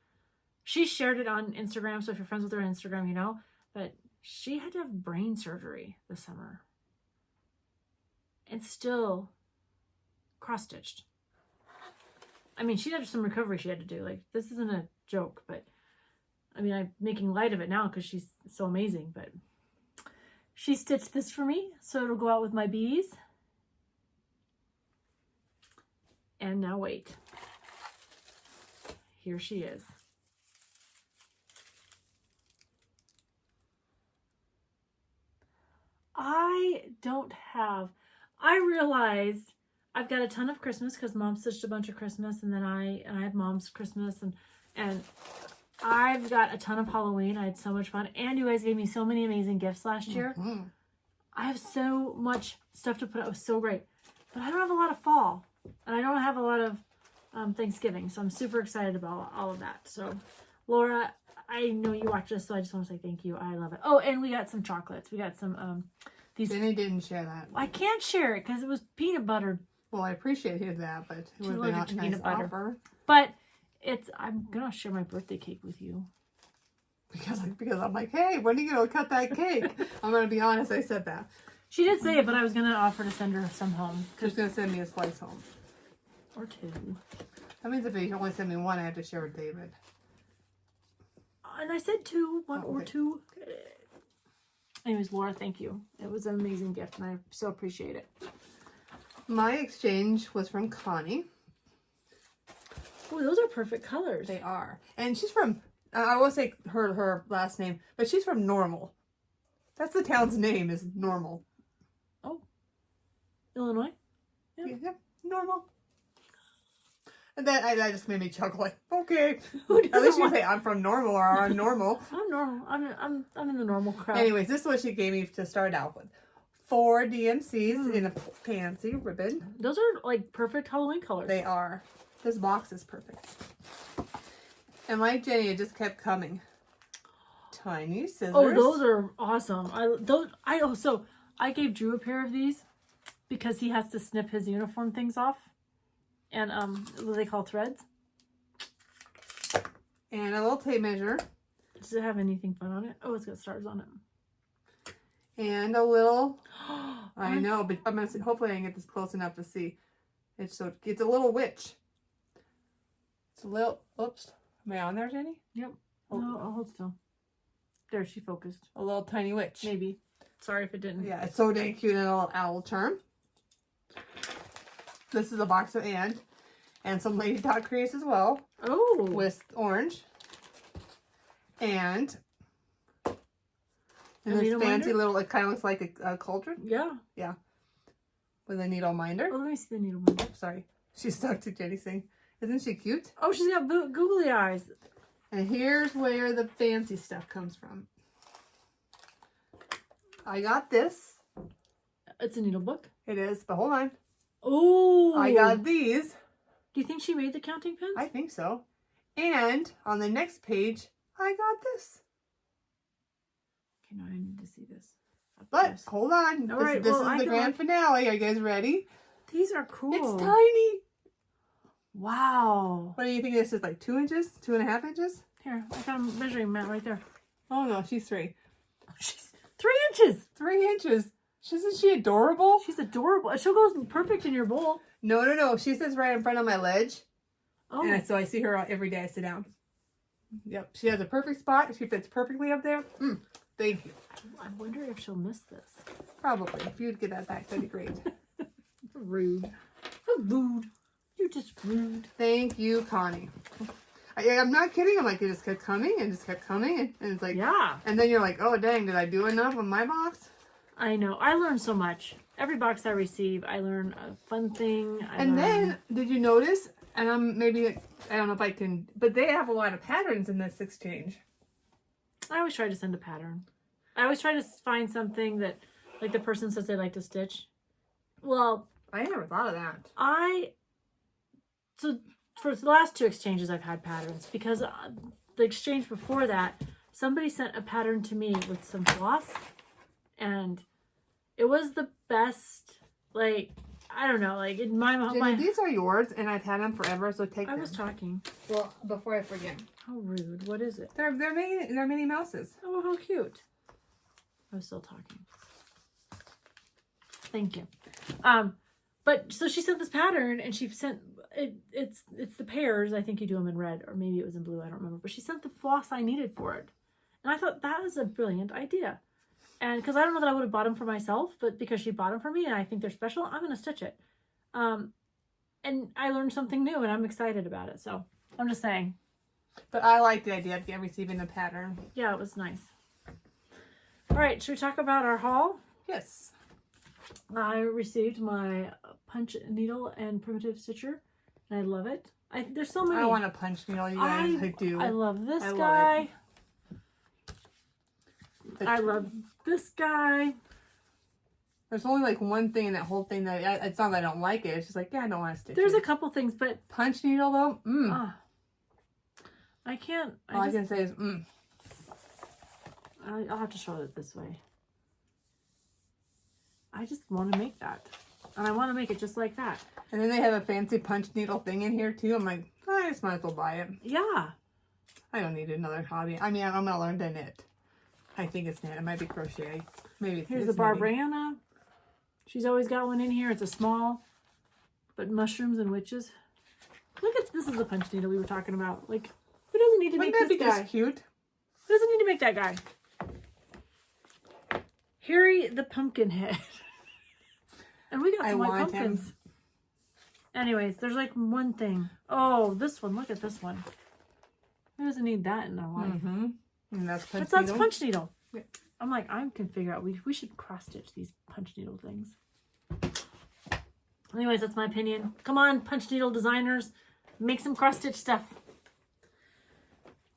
She shared it on Instagram, so if you're friends with her on Instagram, you know. But she had to have brain surgery this summer. And still cross-stitched. I mean, she had some recovery she had to do. Like, this isn't a joke, but I mean, I'm making light of it now because she's so amazing, but she stitched this for me, so it'll go out with my bees. And now wait. Here she is. I realized I've got a ton of Christmas because Mom stitched a bunch of Christmas, and then I have Mom's Christmas, and I've got a ton of Halloween. I had so much fun, and you guys gave me so many amazing gifts last year. I have so much stuff to put out. It was so great, but I don't have a lot of fall, and I don't have a lot of Thanksgiving, so I'm super excited about all of that. So, Laura, I know you watch this, so I just want to say thank you. I love it. Oh, and we got some chocolates. We got some these. Jenny didn't share that. I can't share it because it was peanut butter. Well, I appreciated that, but it would have been a nice offer. But I'm gonna share my birthday cake with you. Because I'm like, hey, when are you gonna cut that cake? I'm gonna be honest, I said that. She did say it, but I was gonna offer to send her some home. She's gonna send me a slice home. Or two. That means if you only send me one, I have to share with David. And I said two, one or two. Anyways, Laura, thank you. It was an amazing gift, and I so appreciate it. My exchange was from Connie. Oh, those are perfect colors. They are. And she's from, I won't say her last name, but she's from Normal. That's the town's name, is Normal. Oh. Illinois? Yeah, Normal. And then that just made me chuckle, like, okay. At least you say I'm from Normal or I'm normal. I'm normal. I'm in the normal crowd. Anyways, this is what she gave me to start out with. 4 DMCs in a pansy ribbon. Those are like perfect Halloween colors. They are. This box is perfect. And like Jenny, it just kept coming. Tiny scissors. Oh, those are awesome. I gave Drew a pair of these because he has to snip his uniform things off. And what they call threads. And a little tape measure. Does it have anything fun on it? Oh, it's got stars on it. And a little, I know, but I'm gonna see, hopefully I can get this close enough to see. It's a little witch. It's a little, oops. Am I on there, Jenny? Yep. Oh. No, I'll hold still. There, she focused. A little tiny witch. Maybe. Sorry if it didn't. Yeah, it's so dang cute. And a little owl charm. This is a box of and some lady dot crease as well. Oh. With orange. And this fancy little, it kind of looks like a cauldron. Yeah. Yeah. With a needle minder. Oh, let me see the needle minder. Sorry. She's stuck to Jenny's thing. Isn't she cute? Oh, she's got googly eyes. And here's where the fancy stuff comes from. I got this. It's a needle book. It is, but hold on. Oh. I got these. Do you think she made the counting pins? I think so. And on the next page, I got this. Okay, no, I need to see this. But hold on. All this right, this is the grand finale. Are you guys ready? These are cool. It's tiny. Wow. What do you think this is, like 2 inches? 2.5 inches? Here, I got a measuring mat right there. Oh no, she's 3. She's 3 inches. 3 inches. Isn't she adorable? She's adorable. She'll go perfect in your bowl. No. She sits right in front of my ledge. Oh. And so I see her every day I sit down. Yep. She has a perfect spot. She fits perfectly up there. Thank you. I wonder if she'll miss this. Probably. If you'd get that back, that'd be great. Rude. Rude. You're just rude. Thank you, Connie. I'm not kidding. I'm like, it just kept coming and just kept coming. And it's like, yeah. And then you're like, oh, dang, did I do enough on my box? I know. I learn so much. Every box I receive, I learn a fun thing. Then, did you notice, and I don't know if I can, but they have a lot of patterns in this exchange. I always try to send a pattern. I always try to find something that, like the person says they like to stitch. Well, I never thought of that. So for the last 2 exchanges, I've had patterns because the exchange before that, somebody sent a pattern to me with some floss, and it was the best. Like, I don't know, like in my these are yours, and I've had them forever, so take them. I was talking. Well, before I forget. How rude. What is it? They're Minnie Mouses. Oh, how cute. I was still talking. Thank you. But so she sent this pattern, and she sent it's the pairs. I think you do them in red, or maybe it was in blue. I don't remember. But she sent the floss I needed for it, and I thought that was a brilliant idea. And because I don't know that I would have bought them for myself, but because she bought them for me, and I think they're special, I'm gonna stitch it. And I learned something new, and I'm excited about it. So I'm just saying. But I like the idea of receiving a pattern. Yeah, it was nice. All right, should we talk about our haul? Yes. I received my punch needle and primitive stitcher, and I love it. There's so many. I want a punch needle, you guys. I do. I love this guy. I love this guy. There's only like one thing in that whole thing that it's not that I don't like it. It's just like, yeah, I don't want to stitch There's it. a couple things, but punch needle though. I can't. All I can say is I'll have to show it this way. I just want to make that. And I want to make it just like that. And then they have a fancy punch needle thing in here too. I'm like, I just might as well buy it. Yeah. I don't need another hobby. I mean, I'm going to learn to knit. I think it's knit. It might be crochet. Maybe it's Here's the Barbariana. She's always got one in here. It's a small, but mushrooms and witches. Look at, this is the punch needle we were talking about. Like, who doesn't need to make this guy? Just cute? Who doesn't need to make that guy? Harry the Pumpkinhead. And we got some white pumpkins. Anyways, there's like one thing. Oh, this one. Look at this one. Who doesn't need that in our life? And that's punch needle. That's punch needle. Yeah. I'm like, I can figure out. We should cross stitch these punch needle things. Anyways, that's my opinion. Come on, punch needle designers, make some cross stitch stuff.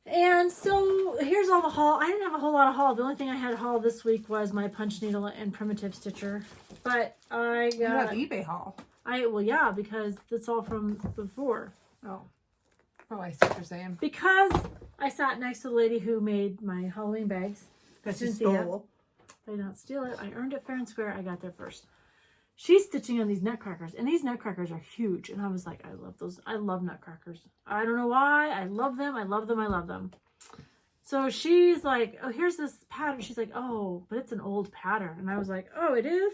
And so here's all the haul. I didn't have a whole lot of haul. The only thing I had haul this week was my punch needle and primitive stitcher. But I got. You have eBay haul. Well, yeah, because that's all from before. Oh, I see what you're saying. Because I sat next to the lady who made my Halloween bags. That she stole. I did not steal it. I earned it fair and square. I got there first. She's stitching on these nutcrackers, and these nutcrackers are huge. And I was like, I love those. I love nutcrackers. I don't know why. I love them. I love them. I love them. So she's like, oh, here's this pattern. She's like, oh, but it's an old pattern. And I was like, oh, it is?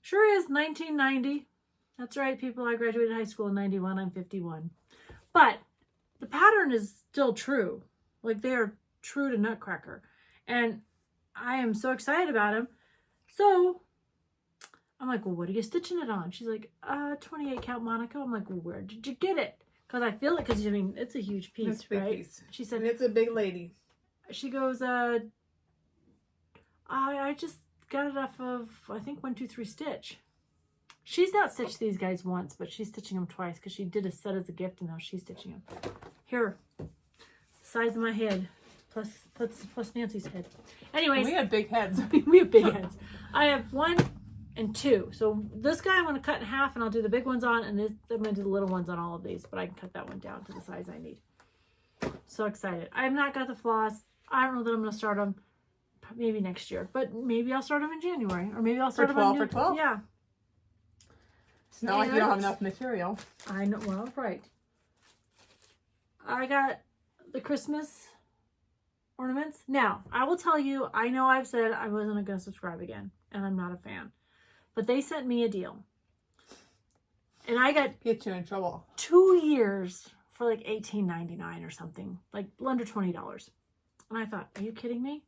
Sure is. 1990. That's right, people. I graduated high school in 91. I'm 51. But the pattern is still true. Like, they are true to nutcracker. And I am so excited about them. So I'm like, well, what are you stitching it on? She's like, 28 count Monaco. I'm like, well, where did you get it? Because I feel it, because I mean, it's a huge piece, it's a big right? Piece. She said, and it's a big lady. She goes, I just got it off of, I think, 1, 2, 3 Stitch. She's not stitched these guys once, but she's stitching them twice because she did a set as a gift, and now she's stitching them. Here, size of my head, plus Nancy's head. Anyways, we have big heads. we have big heads. I have 1 and 2. So this guy I'm going to cut in half, and I'll do the big ones on, and this, I'm going to do the little ones on all of these, but I can cut that one down to the size I need. So excited. I have not got the floss. I don't know that I'm going to start them maybe next year, but maybe I'll start them in January, or maybe I'll start them on for 12. Yeah. It's not like you don't have enough material. I know. Well, right. I got the Christmas ornaments. Now, I will tell you, I know I've said I wasn't going to subscribe again, and I'm not a fan. But they sent me a deal. And I got Get you in trouble. 2 years for like $18.99 or something. Like under $20. And I thought, are you kidding me?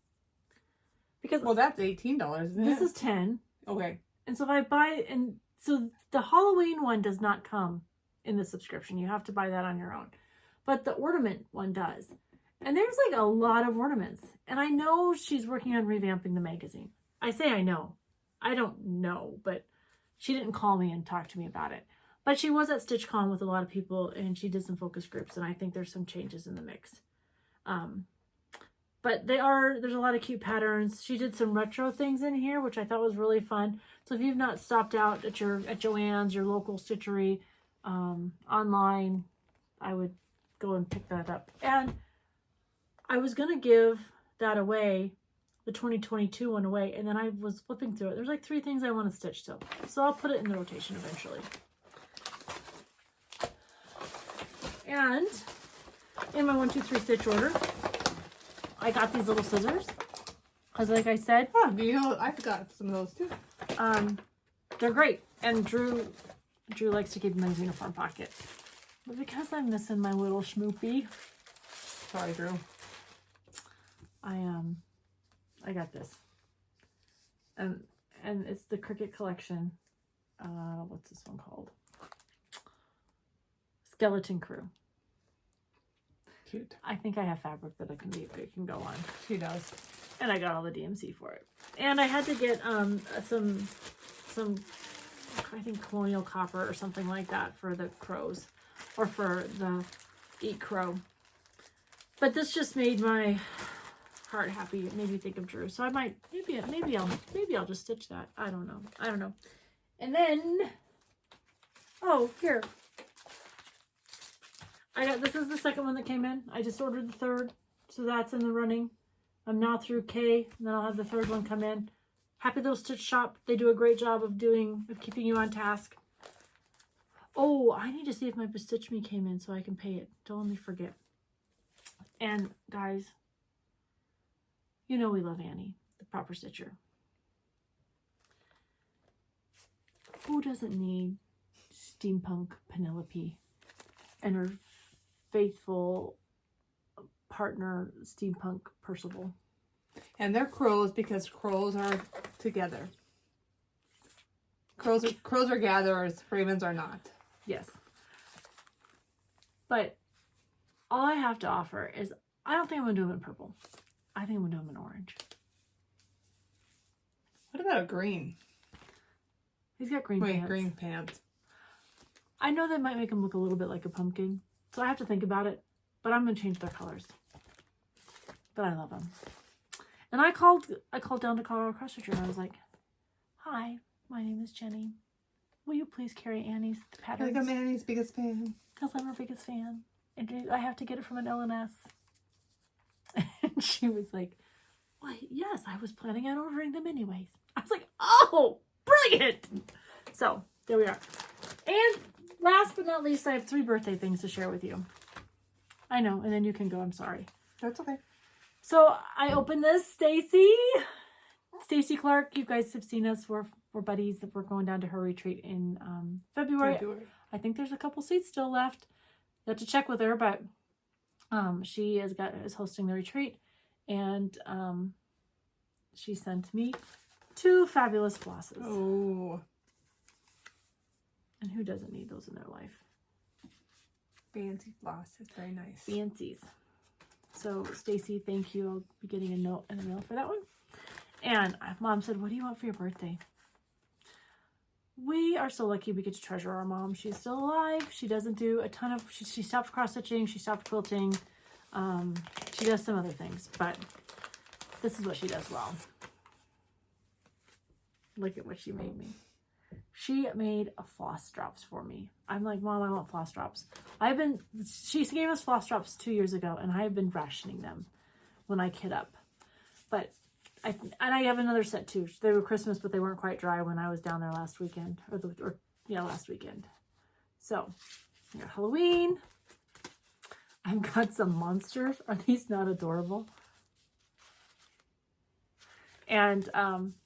Because well, that's $18, isn't it? This is 10. Okay. And so if I buy, and so the Halloween one does not come in the subscription. You have to buy that on your own. But the ornament one does. And there's like a lot of ornaments. And I know she's working on revamping the magazine. I say I know. I don't know, but she didn't call me and talk to me about it. But she was at StitchCon with a lot of people, and she did some focus groups, and I think there's some changes in the mix. But there's a lot of cute patterns. She did some retro things in here, which I thought was really fun. So if you've not stopped out at Joann's, your local Stitchery, online, I would go and pick that up. And I was going to give that away, the 2022 one away, and then I was flipping through it. There's like 3 things I want to stitch still. So I'll put it in the rotation eventually. And in my 1, 2, 3 stitch order, I got these little scissors. Because like I said, do you know, I've got some of those too. They're great. And Drew likes to keep them in his uniform pocket. But because I'm missing my little schmoopy, sorry, Drew. I got this. And it's the Cricut collection. What's this one called? Skeleton Crew. Cute. I think I have fabric that it can go on. She does. And I got all the DMC for it. And I had to get some I think colonial copper or something like that for the crows, or for the Eat Crow. But this just made my heart happy. It made me think of Drew. So I might maybe I'll just stitch that. I don't know. And then here. This is the second one that came in. I just ordered the third, so that's in the running. I'm now through K, and then I'll have the third one come in. Happy Little Stitch Shop. They do a great job of keeping you on task. Oh, I need to see if my Bestitch Me came in so I can pay it. Don't let me forget. And guys, you know we love Annie, the proper stitcher. Who doesn't need steampunk Penelope and her faithful partner, steampunk Percival? And they're crows because crows are together. Crows are gatherers, ravens are not. Yes. But all I have to offer is, I don't think I'm going to do them in purple. I think I'm going to do them in orange. What about a green? He's got green pants. Green pants. I know that might make him look a little bit like a pumpkin, so I have to think about it, but I'm going to change their colors. But I love them. And I called down to Colorado Cross Stitcher, and I was like, hi, my name is Jenny. Will you please carry Annie's patterns? I'm Annie's biggest fan. because I'm her biggest fan. And I have to get it from an L&S. And she was like, well, yes, I was planning on ordering them anyways. I was like, oh, brilliant. So there we are. And last but not least, I have 3 birthday things to share with you. I know, and then you can go. I'm sorry. That's okay. So I opened this, Stacy Clark. You guys have seen us. We're buddies. We're going down to her retreat in February. I think there's a couple seats still left. You have to check with her, but she is hosting the retreat, and she sent me 2 fabulous flosses. Oh. And who doesn't need those in their life? Fancy floss. It's very nice. Fancies. So, Stacy, thank you. I'll be getting a note in the mail for that one. And Mom said, what do you want for your birthday? We are so lucky we get to treasure our mom. She's still alive. She doesn't do a ton of... She stopped cross-stitching. She stopped quilting. She does some other things. But this is what she does well. Look at what she made me. She made a floss drops for me. I'm like, Mom, I want floss drops. She gave us floss drops 2 years ago, and I have been rationing them when I kit up. But I have another set too. They were Christmas, but they weren't quite dry when I was down there last weekend, last weekend. So, we got Halloween. I've got some monsters. Are these not adorable? And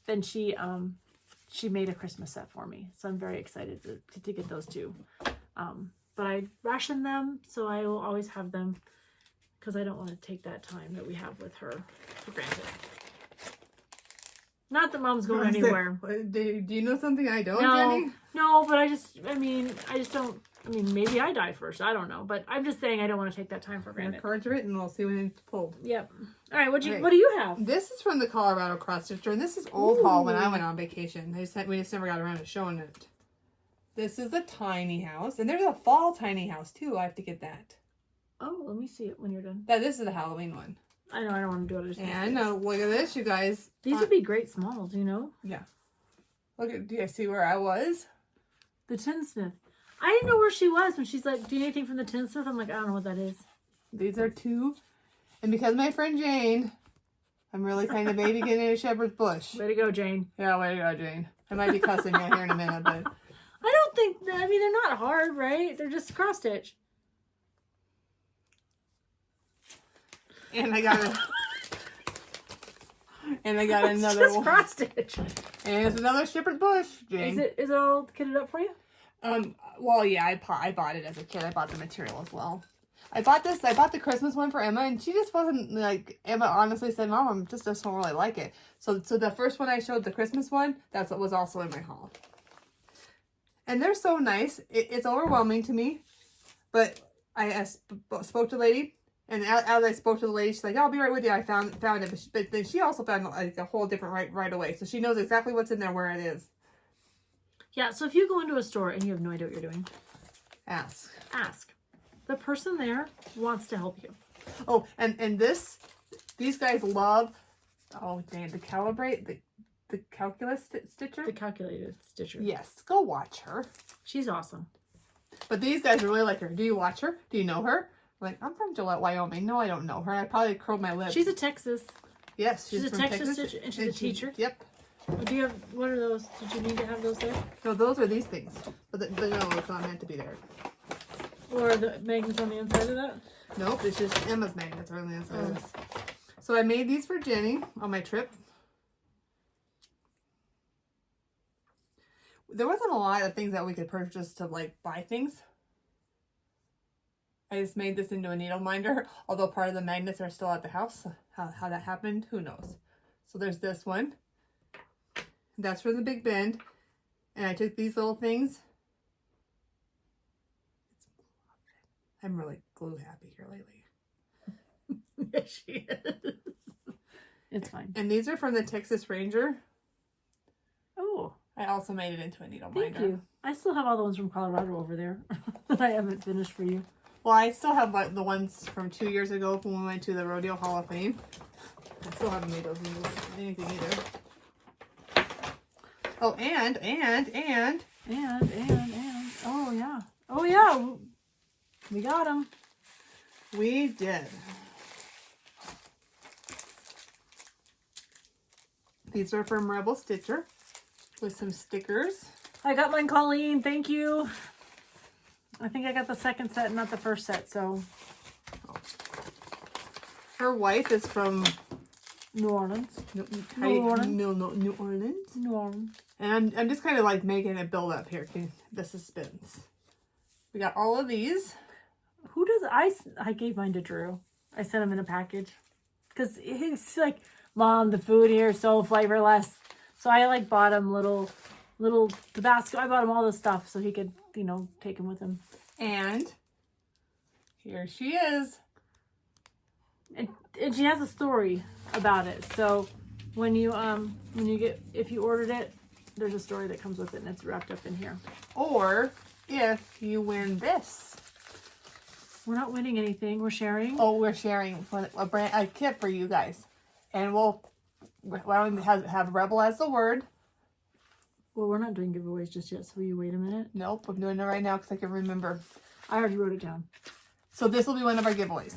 then she made a Christmas set for me, so I'm very excited to get those too. But I ration them, so I will always have them because I don't want to take that time that we have with her for granted. Not that Mom's going anywhere. Do you know something I don't, No, Jenny? no, but I just don't. Maybe I die first. I don't know, but I'm just saying I don't want to take that time for granted. The card's written. We'll see when it's pulled. Yep. All right. What do you have? This is from the Colorado Cross Stitcher, and this is old haul when I went on vacation. We just never got around to showing it. This is a tiny house, and there's a fall tiny house too. I have to get that. Oh, let me see it when you're done. This is the Halloween one. I know I don't want to do it. And look at this, you guys. These would be great smalls, you know. Yeah. Do you see where I was? The tinsmith. I didn't know where she was when she's like, do you need anything from the tinsmith? I'm like, I don't know what that is. These are 2. And because my friend Jane, I'm really kind of maybe getting a shepherd's bush. Way to go, Jane. Yeah, way to go, Jane. I might be cussing you here in a minute, but... I don't think, they're not hard, right? They're just cross stitch. And I got another just one. Cross stitch. And it's another shepherd's bush, Jane. Is it all kitted up for you? Well, yeah, I bought it as a kid. I bought the material as well. I bought the Christmas one for Emma, and she just wasn't, like, Emma honestly said, Mom, I just don't really like it. So the first one I showed, the Christmas one, that's what was also in my haul. And they're so nice. It's overwhelming to me, but I spoke to the lady, and as I spoke to the lady, she's like, I'll be right with you. I found it, but then she also found like a whole different right away. So she knows exactly what's in there, where it is. Yeah, so if you go into a store and you have no idea what you're doing, Ask. The person there wants to help you. Oh, and these guys love, oh dang, the calculus stitcher. The calculated stitcher. Yes, go watch her. She's awesome. But these guys really like her. Do you watch her? Do you know her? Like, I'm from Gillette, Wyoming. No, I don't know her. I probably curled my lips. She's a Texas. Yes, she's a from Texas stitcher, and she's a teacher. Yep. Do you have, what are those? Did you need to have those there? No, those are these things. But no, it's not meant to be there. Or the magnets on the inside of that? Nope, it's just Emma's magnets are on the inside of this. So I made these for Jenny on my trip. There wasn't a lot of things that we could purchase to, like, buy things. I just made this into a needle minder, although part of the magnets are still at the house. How that happened, who knows. So there's this one. That's for the Big Bend. And I took these little things. I'm really glue happy here lately. Yes, she is. It's fine. And these are from the Texas Ranger. Oh. I also made it into a needle minder. Thank you. I still have all the ones from Colorado over there that I haven't finished for you. Well, I still have the ones from 2 years ago when we went to the Rodeo Hall of Fame. I still haven't made those into anything either. Oh, and. Oh, yeah. Oh, yeah. We got them. We did. These are from Rebel Stitcher with some stickers. I got mine, Colleen. Thank you. I think I got the second set, not the first set, so. Her wife is from New Orleans. New Orleans. Orleans. New Orleans. And I'm just kind of like making it build up here. The suspense. We got all of these. Who does I gave mine to Drew. I sent him in a package because he's like, Mom, the food here is so flavorless. So I like bought him little Tabasco. I bought him all this stuff so he could, take him with him. And here she is. And she has a story about it. So when you if you ordered it, there's a story that comes with it and it's wrapped up in here. Or if you win this. We're not winning anything. We're sharing. Oh, we're sharing a kit for you guys. And why don't we have Rebel as the word. Well, we're not doing giveaways just yet, so will you wait a minute? Nope, I'm doing it right now because I can remember. I already wrote it down. So this will be one of our giveaways.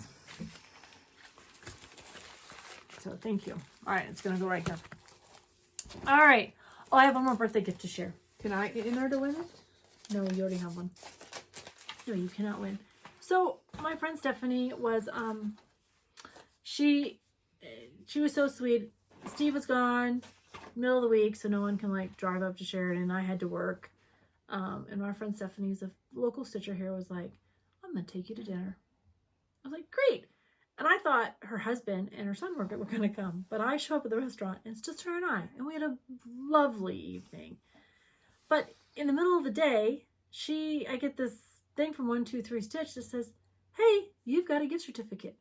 So thank you. All right, it's going to go right here. All right. Oh, I have one more birthday gift to share. Can I enter to win it? No, you already have one. No, you cannot win. So my friend Stephanie was, she was so sweet. Steve was gone middle of the week, so no one can like drive up to Sheridan. I had to work. And my friend Stephanie's a local stitcher here was like, I'm going to take you to dinner. I was like, great. And I thought her husband and her son were going to come. But I show up at the restaurant and it's just her and I. And we had a lovely evening. But in the middle of the day, I get this thing from 123 Stitch that says, hey, you've got a gift certificate.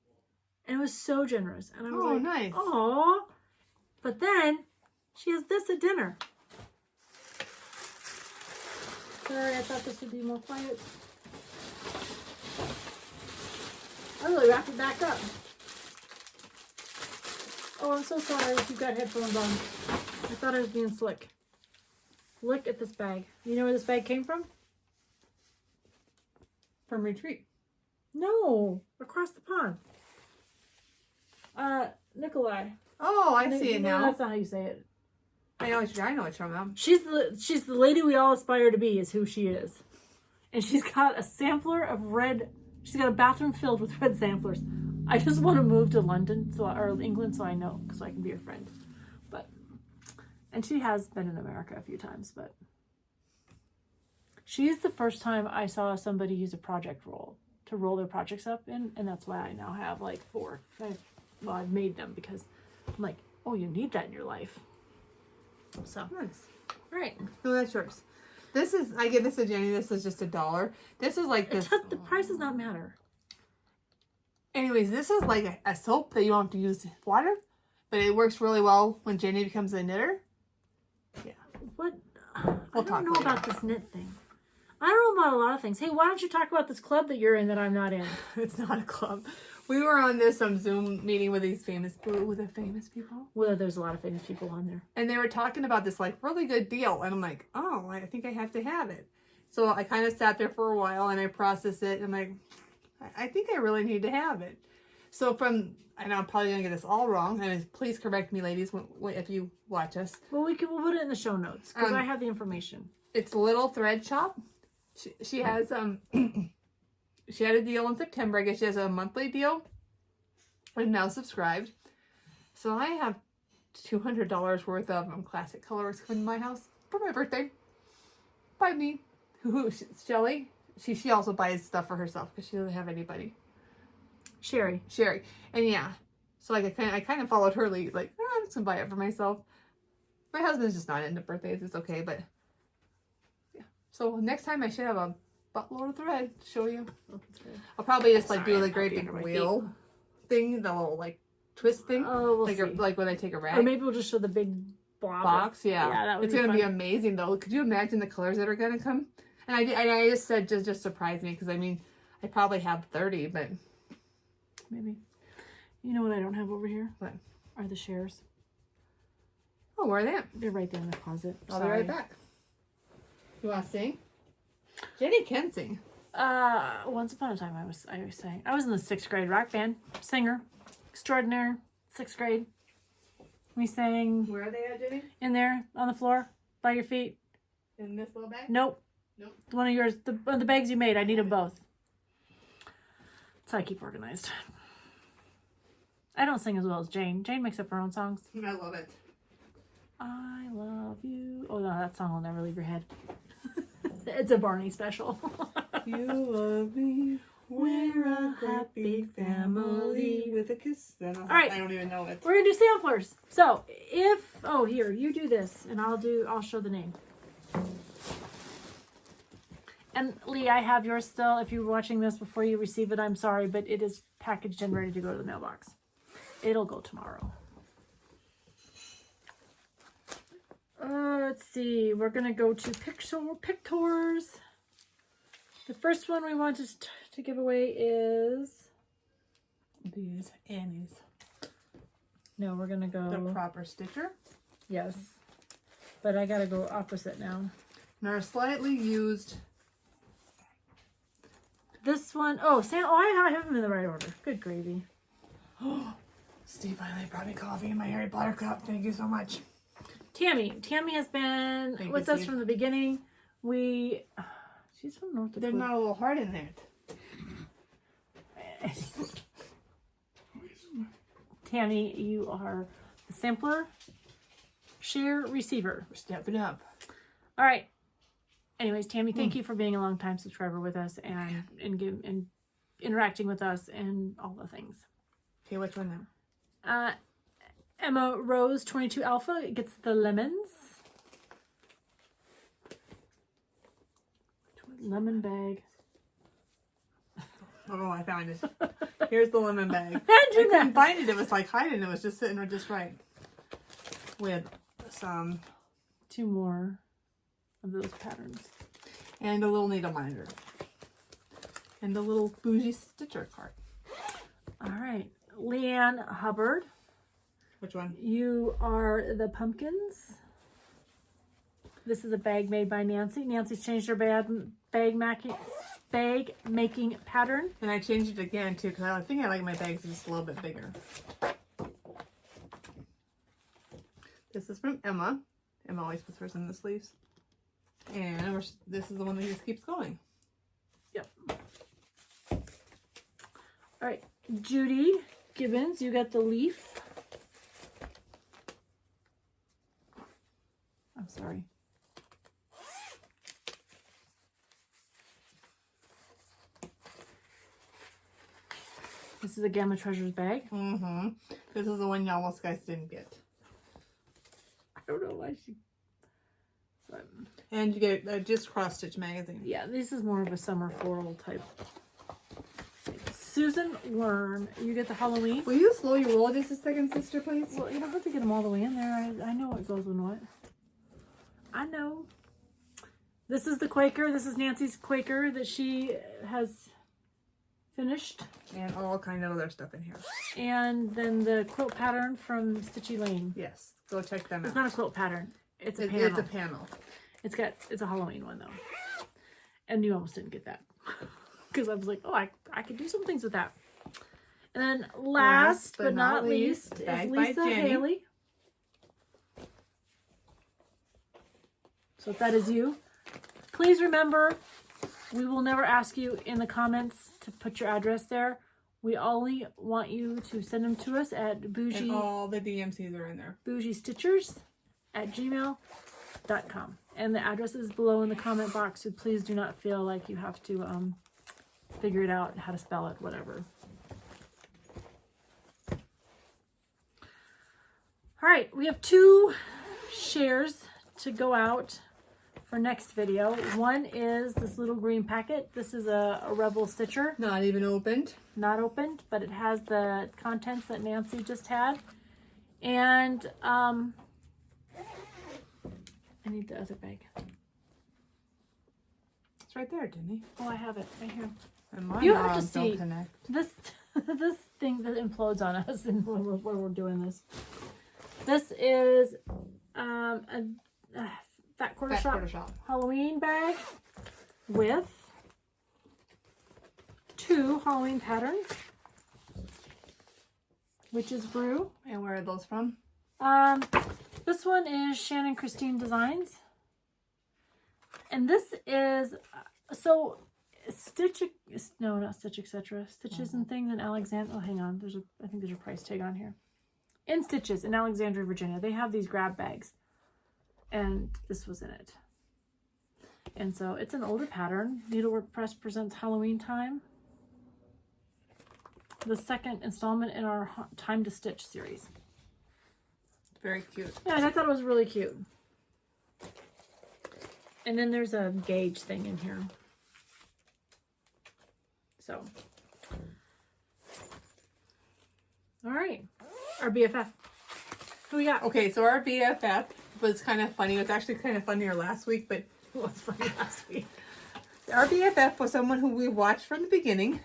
And it was so generous. And I was like, nice. Aw. But then she has this at dinner. Sorry, I thought this would be more quiet. I really wrapped it back up. Oh, I'm so sorry if you've got headphones on. I thought I was being slick. Look at this bag. You know where this bag came from? From Retreat. No, across the pond. Nikolai. Oh, I see it now. That's not how you say it. I know what you're talking about. She's the lady we all aspire to be, is who she is. And she's got a sampler of red. She's got a bathroom filled with red samplers. I just want to move to London or England so I know, so I can be her friend. And she has been in America a few times, but she's the first time I saw somebody use a project roll to roll their projects up in, and that's why I now have like 4. I've made them because I'm like, oh, you need that in your life. So nice. Right. No, that's yours. I give this to Jenny. This is just $1. This is like this. The price does not matter. Anyways, this is like a soap that you don't have to use water, but it works really well when Jenny becomes a knitter. Yeah. What? We'll I don't know later. about this knit thing. I don't know about a lot of things. Hey, why don't you talk about this club that you're in that I'm not in? It's not a club. We were on this Zoom meeting with these famous people. Well, there's a lot of famous people on there. And they were talking about this like really good deal. And I'm like, oh, I think I have to have it. So I kind of sat there for a while and I processed it. And I'm like, I think I really need to have it. So I know I'm probably going to get this all wrong. And please correct me, ladies, if you watch us. Well, we'll put it in the show notes because I have the information. It's Little Thread Shop. She has, she had a deal in September. I guess she has a monthly deal. I'm now subscribed. So I have $200 worth of classic colors coming to my house for my birthday. By me. Shelly. She also buys stuff for herself because she doesn't have anybody. Sherri. And yeah. So like I kind of followed her lead. Like, I'm just going to buy it for myself. My husband's just not into birthdays. It's okay. But yeah. So next time I should have a buttload of thread to show you. I'll probably just like do the great big wheel thing, the little like twist thing. Oh, we'll like see. Like when I take a rag. Or maybe we'll just show the big box. Yeah, that would it's be gonna fun. be amazing though. Could you imagine the colors that are gonna come? And I just said just surprise me because I mean I probably have 30, but maybe. You know what I don't have over here? What are the shares? Oh, where are they? They're right there in the closet. I'll be right back. You want to sing? Jenny can sing. Once upon a time I was saying I was in the 6th grade rock band, singer, extraordinaire, 6th grade. We sang. Where are they at, Jenny? In there on the floor by your feet. In this little bag? Nope. Nope. One of yours, the bags you made. I need them both. That's how I keep organized. I don't sing as well as Jane. Jane makes up her own songs. I love it. I love you. Oh no, that song will never leave your head. It's a Barney special. You love me. We're a happy family with a kiss. All right. I don't even know it. We're gonna do samplers. So here, you do this and I'll show the name. And Lee, I have yours still. If you're watching this before you receive it, I'm sorry, but it is packaged and ready to go to the mailbox. It'll go tomorrow. Let's see. We're gonna go to Pictors. The first one we want to give away is these Annie's. No, we're gonna go the proper stitcher. Yes, but I gotta go opposite now. And our slightly used. This one, I have them in the right order. Good gravy. Steve finally brought me coffee in my Harry Potter cup. Thank you so much. Tammy has been with us from the beginning. She's from North Dakota. There's not a little heart in there. Tammy, you are the sampler, share, receiver. We're stepping up. All right. Anyways, Tammy, thank you for being a long-time subscriber with us and interacting with us and all the things. Okay, which one now? Emma Rose 22 Alpha gets the lemons. Lemon bag. Oh, I found it. Here's the lemon bag. I couldn't find it. It was like hiding. It was just sitting just right. With some. 2 more of those patterns. And a little needle minder. And a little Bougie Stitcher card. All right. Leanne Hubbard. Which one? You are the pumpkins. This is a bag made by Nancy. Nancy's changed her bag making pattern. And I changed it again too because I think I like my bags just a little bit bigger. This is from Emma. Emma always puts hers in the sleeves. And this is the one that just keeps going. Yep. All right. Judy Gibbons, you got the leaf. I'm sorry. This is a Gamma Treasures bag. Mm-hmm. This is the one you almost guys didn't get. I don't know why she... But... And you get a just cross stitch magazine. Yeah, this is more of a summer floral type. Susan Worm, you get the Halloween. Will you slow your roll just a second, sister, please? Well, you don't have to get them all the way in there. I know what goes in what. I know. This is the Quaker. This is Nancy's Quaker that she has finished. And all kind of other stuff in here. And then the quilt pattern from Stitchy Lane. Yes, go check them out. It's not a quilt pattern. It's a panel. It's a panel. It's a Halloween one though. And you almost didn't get that. Because I was like, oh, I could do some things with that. And then last but not least is Lisa Haley. So if that is you, please remember, we will never ask you in the comments to put your address there. We only want you to send them to us at Bougie. And all the DMCs are in there. Bougie Stitchers at gmail.com. And the address is below in the comment box, so please do not feel like you have to figure it out, how to spell it, whatever. All right, we have 2 shares to go out for next video. One is this little green packet. This is a Rebel Stitcher. Not even opened. Not opened, but it has the contents that Nancy just had. And I need the other bag. It's right there, Jenny. Oh, I have it right here. And my you have to don't see connect. this thing that implodes on us and when we're doing this. This is a Fat Quarter Shop Halloween bag with 2 Halloween patterns. Witch's Brew. And where are those from? This one is Shannon Christine Designs. And this is, so not Stitch Etc. Stitches and Things in Alexandria. Oh, hang on. I think there's a price tag on here. In Stitches in Alexandria, Virginia. They have these grab bags. And this was in it. And so it's an older pattern. Needlework Press presents Halloween Time. The second installment in our Time to Stitch series. Very cute. Yeah, and I thought it was really cute. And then there's a gauge thing in here. So. All right. Our BFF. Who we got? Okay, so our BFF was kind of funny. It was actually kind of funnier last week, but it was funny last week. Our BFF was someone who we watched from the beginning.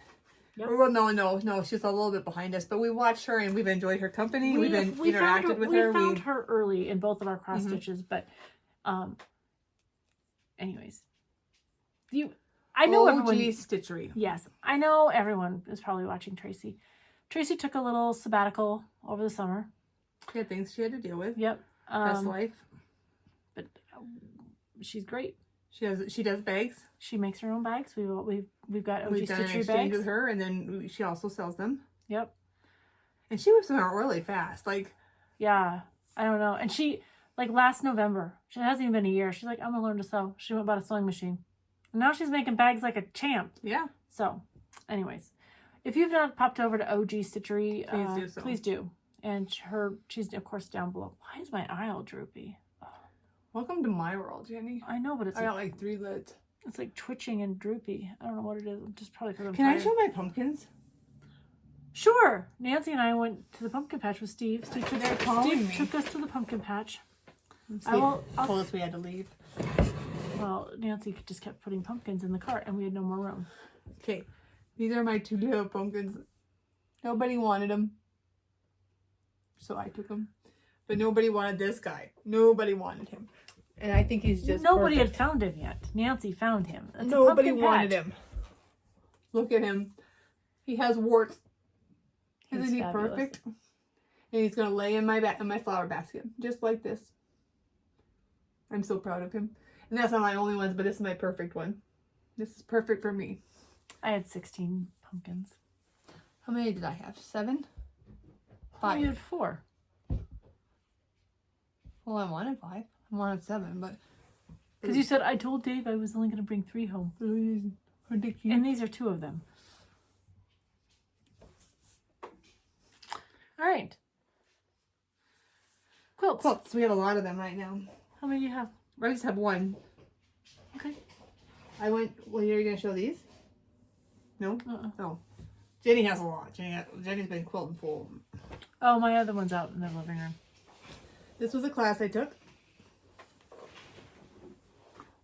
Yep. Well, no, she's a little bit behind us, but we watched her and we've enjoyed her company. We've interacted with her. We found her early in both of our cross stitches, but anyways. I know everyone. OhGee Stitchery. Yes, I know everyone is probably watching Tracy. Tracy took a little sabbatical over the summer. She had things she had to deal with. Yep. Best life. But she's great. She does bags. She makes her own bags. We've got OhGee We've done an Stitchery exchange bags with her, and then she also sells them. Yep. And she whips them out really fast. Like, yeah, I don't know. And she, like last November, she hasn't even been a year. She's like, I'm gonna learn to sew. She went and bought a sewing machine. And now she's making bags like a champ. yeah. So, anyways, if you've not popped over to OhGee Stitchery, Please do so. Please do. And she's of course down below. Why is my eye all droopy? Welcome to my world, Jenny. I know, but it's I got like 3 lids. it's like twitching and droopy. I don't know what it is. I'm just probably because I'm Can tired. I show my pumpkins? Sure. Nancy and I went to the pumpkin patch with Steve. Steve took us to the pumpkin patch. I'll told us we had to leave. Well, Nancy just kept putting pumpkins in the cart, and we had no more room. Okay, these are my 2 little pumpkins. Nobody wanted them, so I took them. But nobody wanted this guy. Nobody wanted him. And I think he's just Nobody perfect. had found him yet. Nancy found him. It's Nobody a pumpkin wanted patch. him. Look at him. He has warts. Isn't he fabulous. perfect? And he's gonna lay in my flower basket, just like this. I'm so proud of him. And that's not my only ones, but this is my perfect one. This is perfect for me. I had 16 pumpkins. How many did I have? 7? I 5. had 4. Well, I wanted 5. I wanted 7, but Because you said, I told Dave I was only going to bring 3 home. ridiculous. And these are 2 of them. All right. Quilts. Quilts. We have a lot of them right now. How many do you have? I just have 1. Okay. Well, you're going to show these? No? Uh-uh. No. Jenny has a lot. Jenny's been quilting full. Oh, my other one's out in the living room. This was a class I took.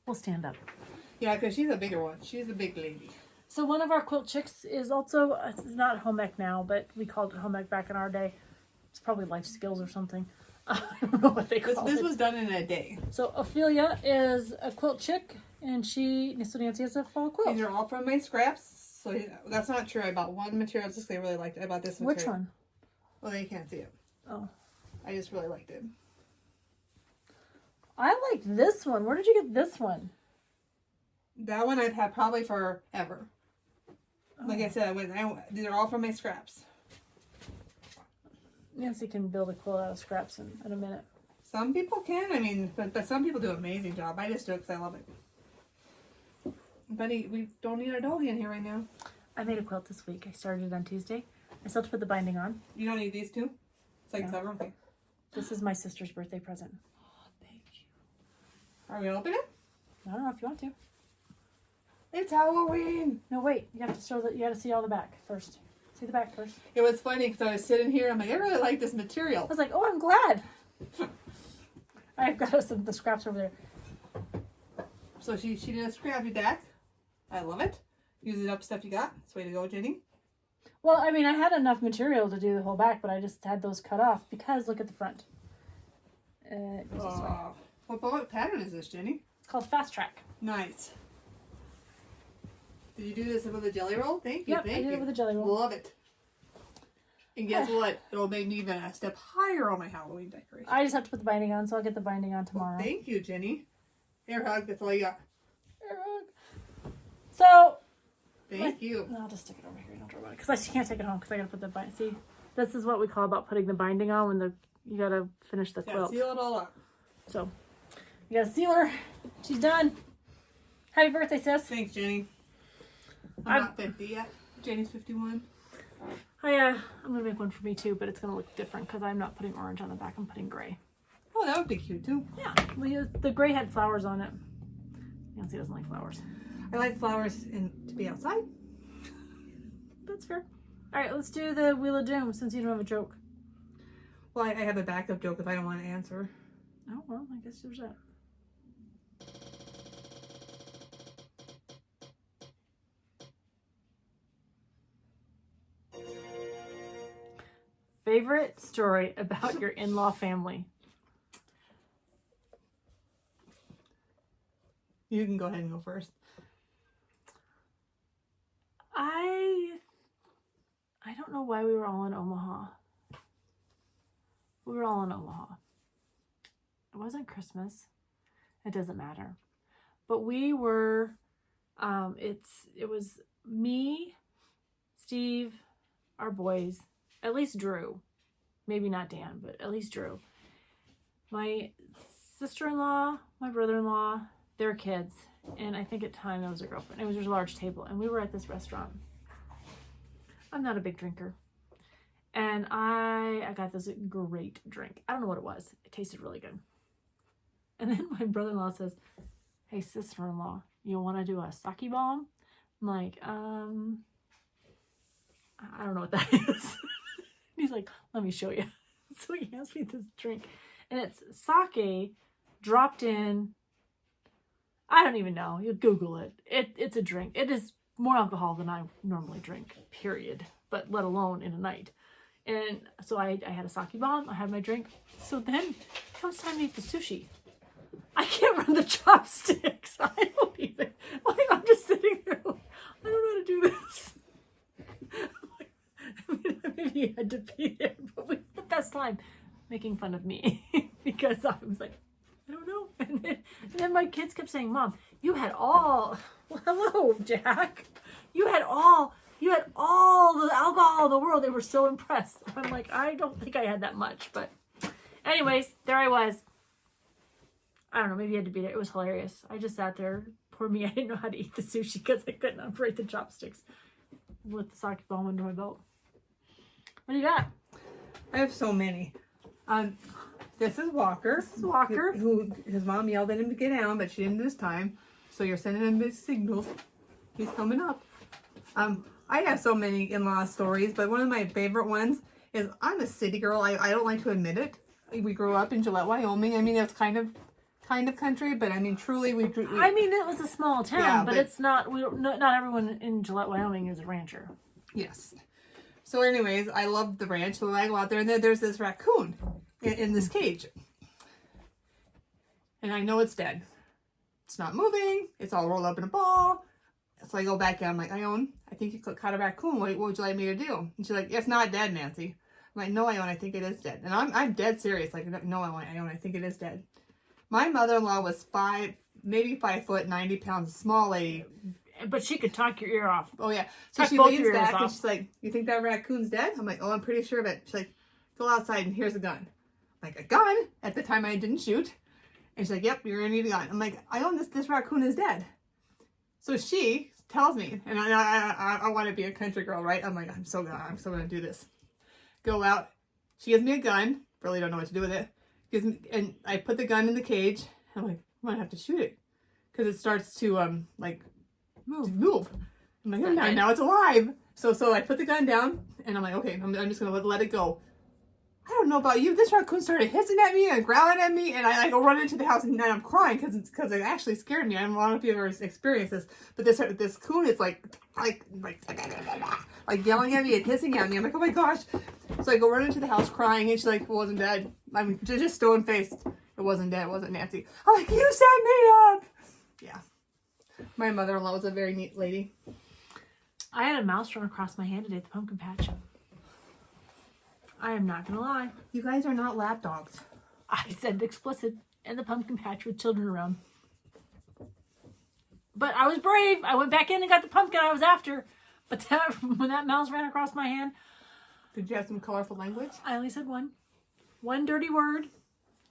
We'll stand up. Yeah, because she's a bigger one. She's a big lady. So one of our quilt chicks is also, it's not home ec now, but we called it home ec back in our day. It's probably life skills or something. I don't know what they call This it. was done in a day. So Ophelia is a quilt chick, and so Nancy has a fall quilt. These are all from my scraps. So that's not true. I bought one material just because I really liked it. I bought this material. Which one? Well, you can't see it. Oh. I just really liked it. I like this one. Where did you get this one? That one I've had probably forever. Like I said, these are all from my scraps. Nancy can build a quilt out of scraps in a minute. Some people can. I mean, but some people do an amazing job. I just do it because I love it. Buddy, we don't need our doggy in here right now. I made a quilt this week. I started it on Tuesday. I still have to put the binding on. You don't need these two? It's like several. Okay. This is my sister's birthday present. Oh, thank you. Are we going to open it? I don't know if you want to. It's Halloween. No, wait. You have to show you got to see all the back first. See the back first. It was funny because I was sitting here. I'm like, I really like this material. I was like, oh, I'm glad. I've got some of the scraps over there. So she did a scrappy back. I love it. Use it up stuff you got. That's the way to go, Jenny. Well, I mean, I had enough material to do the whole back, but I just had those cut off because look at the front. It goes this way. What pattern is this, Jenny? It's called Fast Track. Nice. Did you do this with a jelly roll? Thank you. Yep, Thank I did you. it with a jelly roll. Love it. And guess what? It'll make me even a step higher on my Halloween decoration. I just have to put the binding on, so I'll get the binding on tomorrow. Well, thank you, Jenny. Air hug. That's all you got. Air hug. So. Thank you. No, I'll just stick it over here. Don't worry about it. Because she can't take it home because I got to put the binding. See, this is what we call about putting the binding on when you got to finish the quilt. Seal it all up. So, you got to seal her. She's done. Happy birthday, sis. Thanks, Jenny. I'm not 50 yet. Jenny's 51. I'm going to make one for me too, but it's going to look different because I'm not putting orange on the back. I'm putting gray. Oh, that would be cute too. Yeah. The gray had flowers on it. Nancy doesn't like flowers. I like flowers to be outside. That's fair. All right, let's do the Wheel of Doom since you don't have a joke. Well, I have a backup joke if I don't want to answer. Oh, well, I guess there's that. Favorite story about your in-law family? You can go ahead and go first. I don't know why we were all in Omaha. We were all in Omaha. It wasn't Christmas. It doesn't matter. But we were, it was me, Steve, our boys, at least Drew. Maybe not Dan, but at least Drew. My sister-in-law, my brother-in-law, their kids, and I think at the time that was their girlfriend. It was a large table, and we were at this restaurant. I'm not a big drinker. And I got this great drink. I don't know what it was. It tasted really good. And then my brother-in-law says, hey, sister-in-law, you want to do a sake bomb? I'm like, I don't know what that is. He's like, let me show you. So he hands me this drink. And it's sake dropped in, I don't even know. You Google it. It's a drink. It is more alcohol than I normally drink, period. But let alone in a night. And so I had a sake bomb. I had my drink. So then comes time to eat the sushi. I can't run the chopsticks. I don't even. I'm just sitting there. I don't know how to do this. I mean, maybe you had to be there, but we had the best time making fun of me because I was like, I don't know. And then my kids kept saying, Mom, you had all. Well, hello, Jack. You had all the alcohol in the world. They were so impressed. I'm like, I don't think I had that much. But anyways, there I was. I don't know. Maybe I had to be there. It was hilarious. I just sat there. Poor me. I didn't know how to eat the sushi because I couldn't operate the chopsticks with the sake bomb under my belt. What do you got? I have so many. This is Walker. Who his mom yelled at him to get down, but she didn't this time. So you're sending him his signals. He's coming up. I have so many in-law stories, but one of my favorite ones is I'm a city girl. I don't like to admit it. We grew up in Gillette, Wyoming. I mean, it's kind of country, but I mean, truly, I mean, it was a small town, yeah, but it's not. Not everyone in Gillette, Wyoming, is a rancher. Yes. So, anyways, I love the ranch. So I go out there, and then there's this raccoon in this cage, and I know it's dead. It's not moving. It's all rolled up in a ball. So I go back and I'm like, I think you caught a raccoon. What would you like me to do? And she's like, it's not dead, Nancy. I'm like, no, I think it is dead. And I'm dead serious. Like, no, I think it is dead. My mother-in-law was 5 foot, 90 pounds, small lady. But she could talk your ear off. Oh, yeah. So she leans back and she's like, you think that raccoon's dead? I'm like, oh, I'm pretty sure of it. She's like, go outside and here's a gun. I'm like, a gun? At the time I didn't shoot. And she's like, yep, you're going to need a gun. I'm like, this raccoon is dead. So she tells me, and I want to be a country girl, right? I'm like, I'm so going to do this. Go out. She gives me a gun. Really don't know what to do with it. And I put the gun in the cage. I'm like, I'm going to have to shoot it. Because it starts to, move. I'm like, now it's alive. So I put the gun down, and I'm like, okay, I'm just going to let it go. I don't know about you. This raccoon started hissing at me and growling at me, and I go run into the house and I'm crying because it actually scared me. I don't know if you've ever experienced this, but this coon is like yelling at me and hissing at me. I'm like, oh my gosh! So I go run into the house crying, and she's like, it wasn't dead. I'm just stone faced. It wasn't dead. It wasn't Nancy. I'm like, you set me up. Yeah, my mother-in-law was a very neat lady. I had a mouse run across my hand today at the pumpkin patch. I am not gonna lie. You guys are not lap dogs. I said explicit in the pumpkin patch with children around. But I was brave. I went back in and got the pumpkin I was after. But when that mouse ran across my hand. Did you have some colorful language? I only said one dirty word,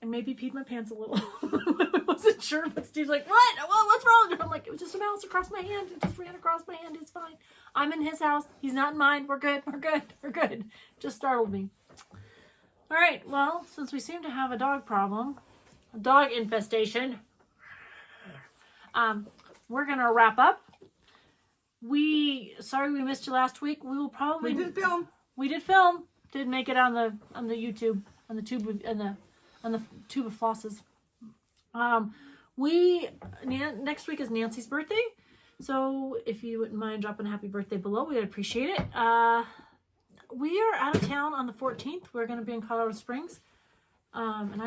and maybe peed my pants a little. I wasn't sure, but Steve's like, "What? Well, what's wrong?" I'm like, "It was just a mouse across my hand. It just ran across my hand. It's fine. I'm in his house. He's not in mine. We're good. We're good. We're good." Just startled me. All right. Well, since we seem to have a dog problem, a dog infestation, we're gonna wrap up. Sorry we missed you last week. We will probably. We did film. We did film. Did make it on the YouTube, on the tube of flosses. Next week is Nancy's birthday, so if you wouldn't mind dropping a happy birthday below, we'd appreciate it. We are out of town on the 14th. We're going to be in Colorado Springs, and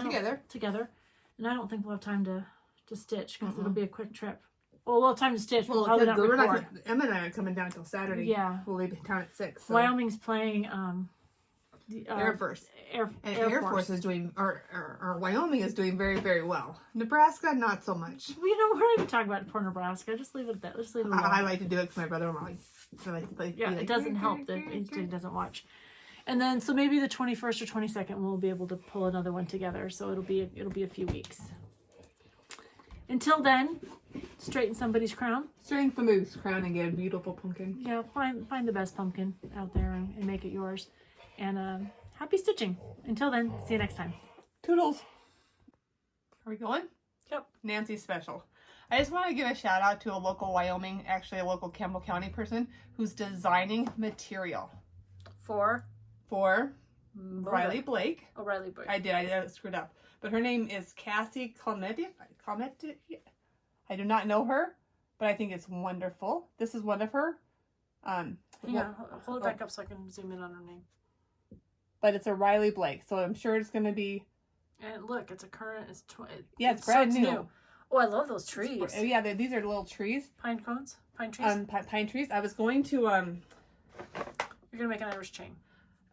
together, and I don't think we'll have time to stitch because it'll be a quick trip. Well, we'll have time to stitch. Well, probably not record. Emma and I are coming down until Saturday. Yeah, we'll leave town at 6. So. Wyoming's playing. Air Force. Air Force is doing, or Wyoming is doing very, very well. Nebraska, not so much. We're not even talking about poor Nebraska. Just leave it at that. Just leave it alone. I like to do it because my brother-in-law it doesn't help that he doesn't watch. And then, so maybe the 21st or 22nd, we'll be able to pull another one together. So it'll be a few weeks. Until then, straighten somebody's crown. Straighten somebody's crown and get a beautiful pumpkin. Yeah, find the best pumpkin out there and make it yours. And happy stitching. Until then, see you next time. Toodles. Are we going? Yep. Nancy's special. I just want to give a shout out to a local Wyoming, actually a local Campbell County person who's designing material. For Riley Blake. Oh, Riley Blake. I did screwed up. But her name is Cassie Clementi. I do not know her, but I think it's wonderful. This is one of her. Hang on, hold it back up so I can zoom in on her name. But it's a Riley Blake, so I'm sure it's going to be. And look, it's a current. It's brand new. Oh, I love those trees. Yeah, these are little trees. Pine cones, pine trees. Pine trees. I was going to You're gonna make an Irish chain.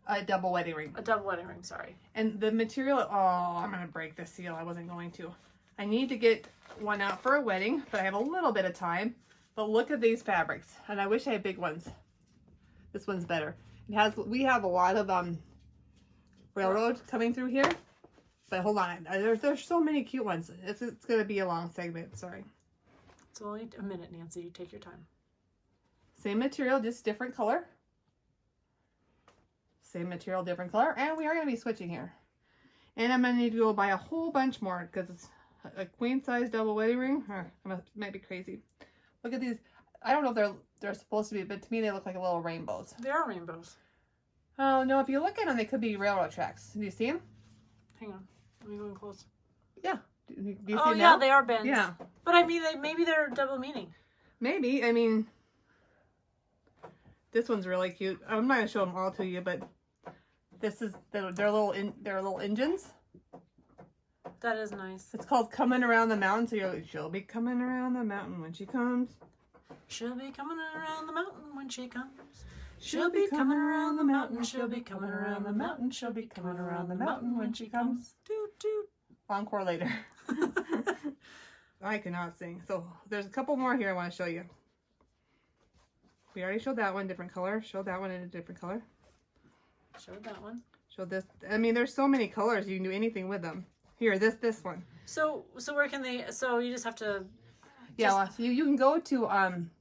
A double wedding ring. A double wedding ring. Sorry. And the material. Oh, I'm gonna break the seal. I wasn't going to. I need to get one out for a wedding, but I have a little bit of time. But look at these fabrics, and I wish I had big ones. This one's better. We have a lot of railroad coming through here, but hold on. There's so many cute ones. It's gonna be a long segment. Sorry. It's only a minute, Nancy. You take your time. Same material, just different color. Same material, different color, and we are gonna be switching here. And I'm gonna need to go buy a whole bunch more because it's a queen size double wedding ring. Might be crazy. Look at these. I don't know if they're supposed to be, but to me they look like little rainbows. They are rainbows. Oh no! If you look at them, they could be railroad tracks. Do you see them? Hang on. Let me go in close. Yeah. Do you see oh them yeah, now? they are bends. Yeah. But I mean, maybe they're double meaning. Maybe. I mean, this one's really cute. I'm not gonna show them all to you, but this is they're little engines. That is nice. It's called Coming Around the Mountain. So you're like, she'll be coming around the mountain when she comes. She'll be coming around the mountain when she comes. She'll be coming around the mountain. She'll be coming around the mountain. She'll be coming around the mountain when she comes. Toot toot. Encore later. I cannot sing. So there's a couple more here I want to show you. We already showed that one, different color. Show that one in a different color. Showed that one. Show this. I mean, there's so many colors. You can do anything with them. Here, this one. So where can they? So you just have to. Yeah, well, so you can go to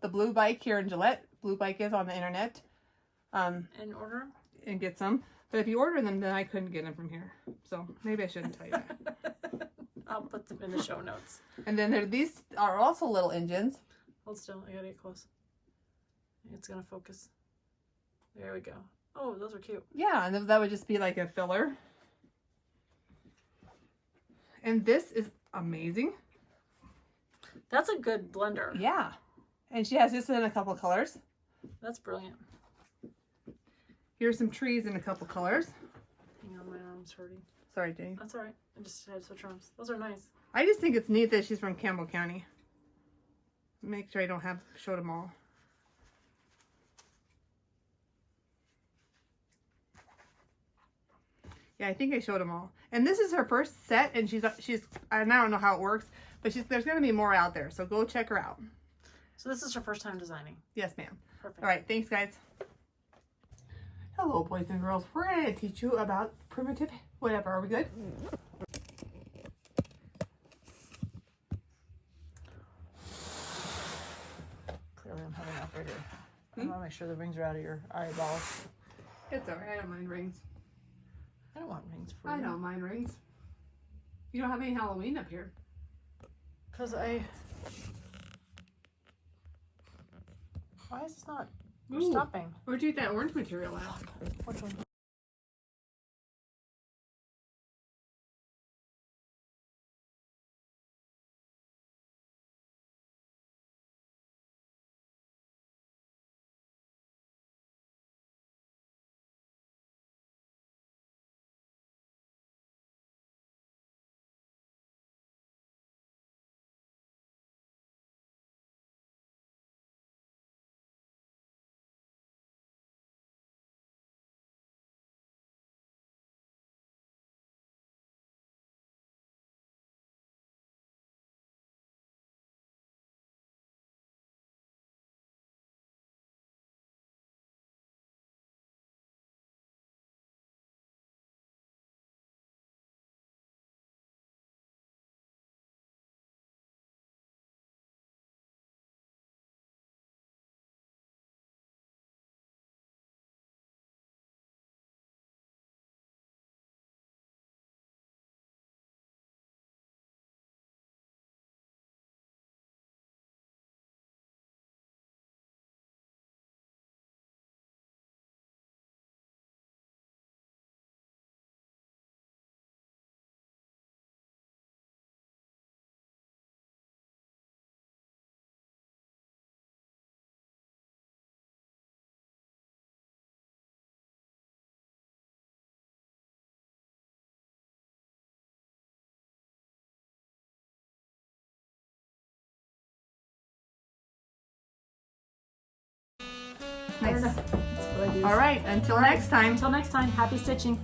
the Blue Bike here in Gillette. Blue Bike is on the internet. And order them? And get some. But if you order them, then I couldn't get them from here. So maybe I shouldn't tell you that. I'll put them in the show notes. And then these are also little engines. Hold still. I gotta get close. It's gonna focus. There we go. Oh, those are cute. Yeah, and that would just be like a filler. And this is amazing. That's a good blender. Yeah. And she has this in a couple colors. That's brilliant. Here's some trees in a couple colors. Hang on, my arm's hurting. Sorry, Jenny. That's alright. I just had to switch arms. Those are nice. I just think it's neat that she's from Campbell County. Make sure I don't have showed them all. Yeah, I think I showed them all. And this is her first set, and she's and I don't know how it works, but there's going to be more out there, so go check her out. So this is her first time designing? Yes, ma'am. Perfect. All right, thanks, guys. Hello, boys and girls. We're going to teach you about primitive whatever. Are we good? Clearly I'm having enough right here. I want to make sure the rings are out of your eyeballs. It's all right. I don't mind rings. I don't want rings for you. I don't mind rings. You don't have any Halloween up here. Because why is this not stopping? Where'd you get that orange material at? Which one? Nice. That's what I do. All right. Until next time. Until next time, happy stitching.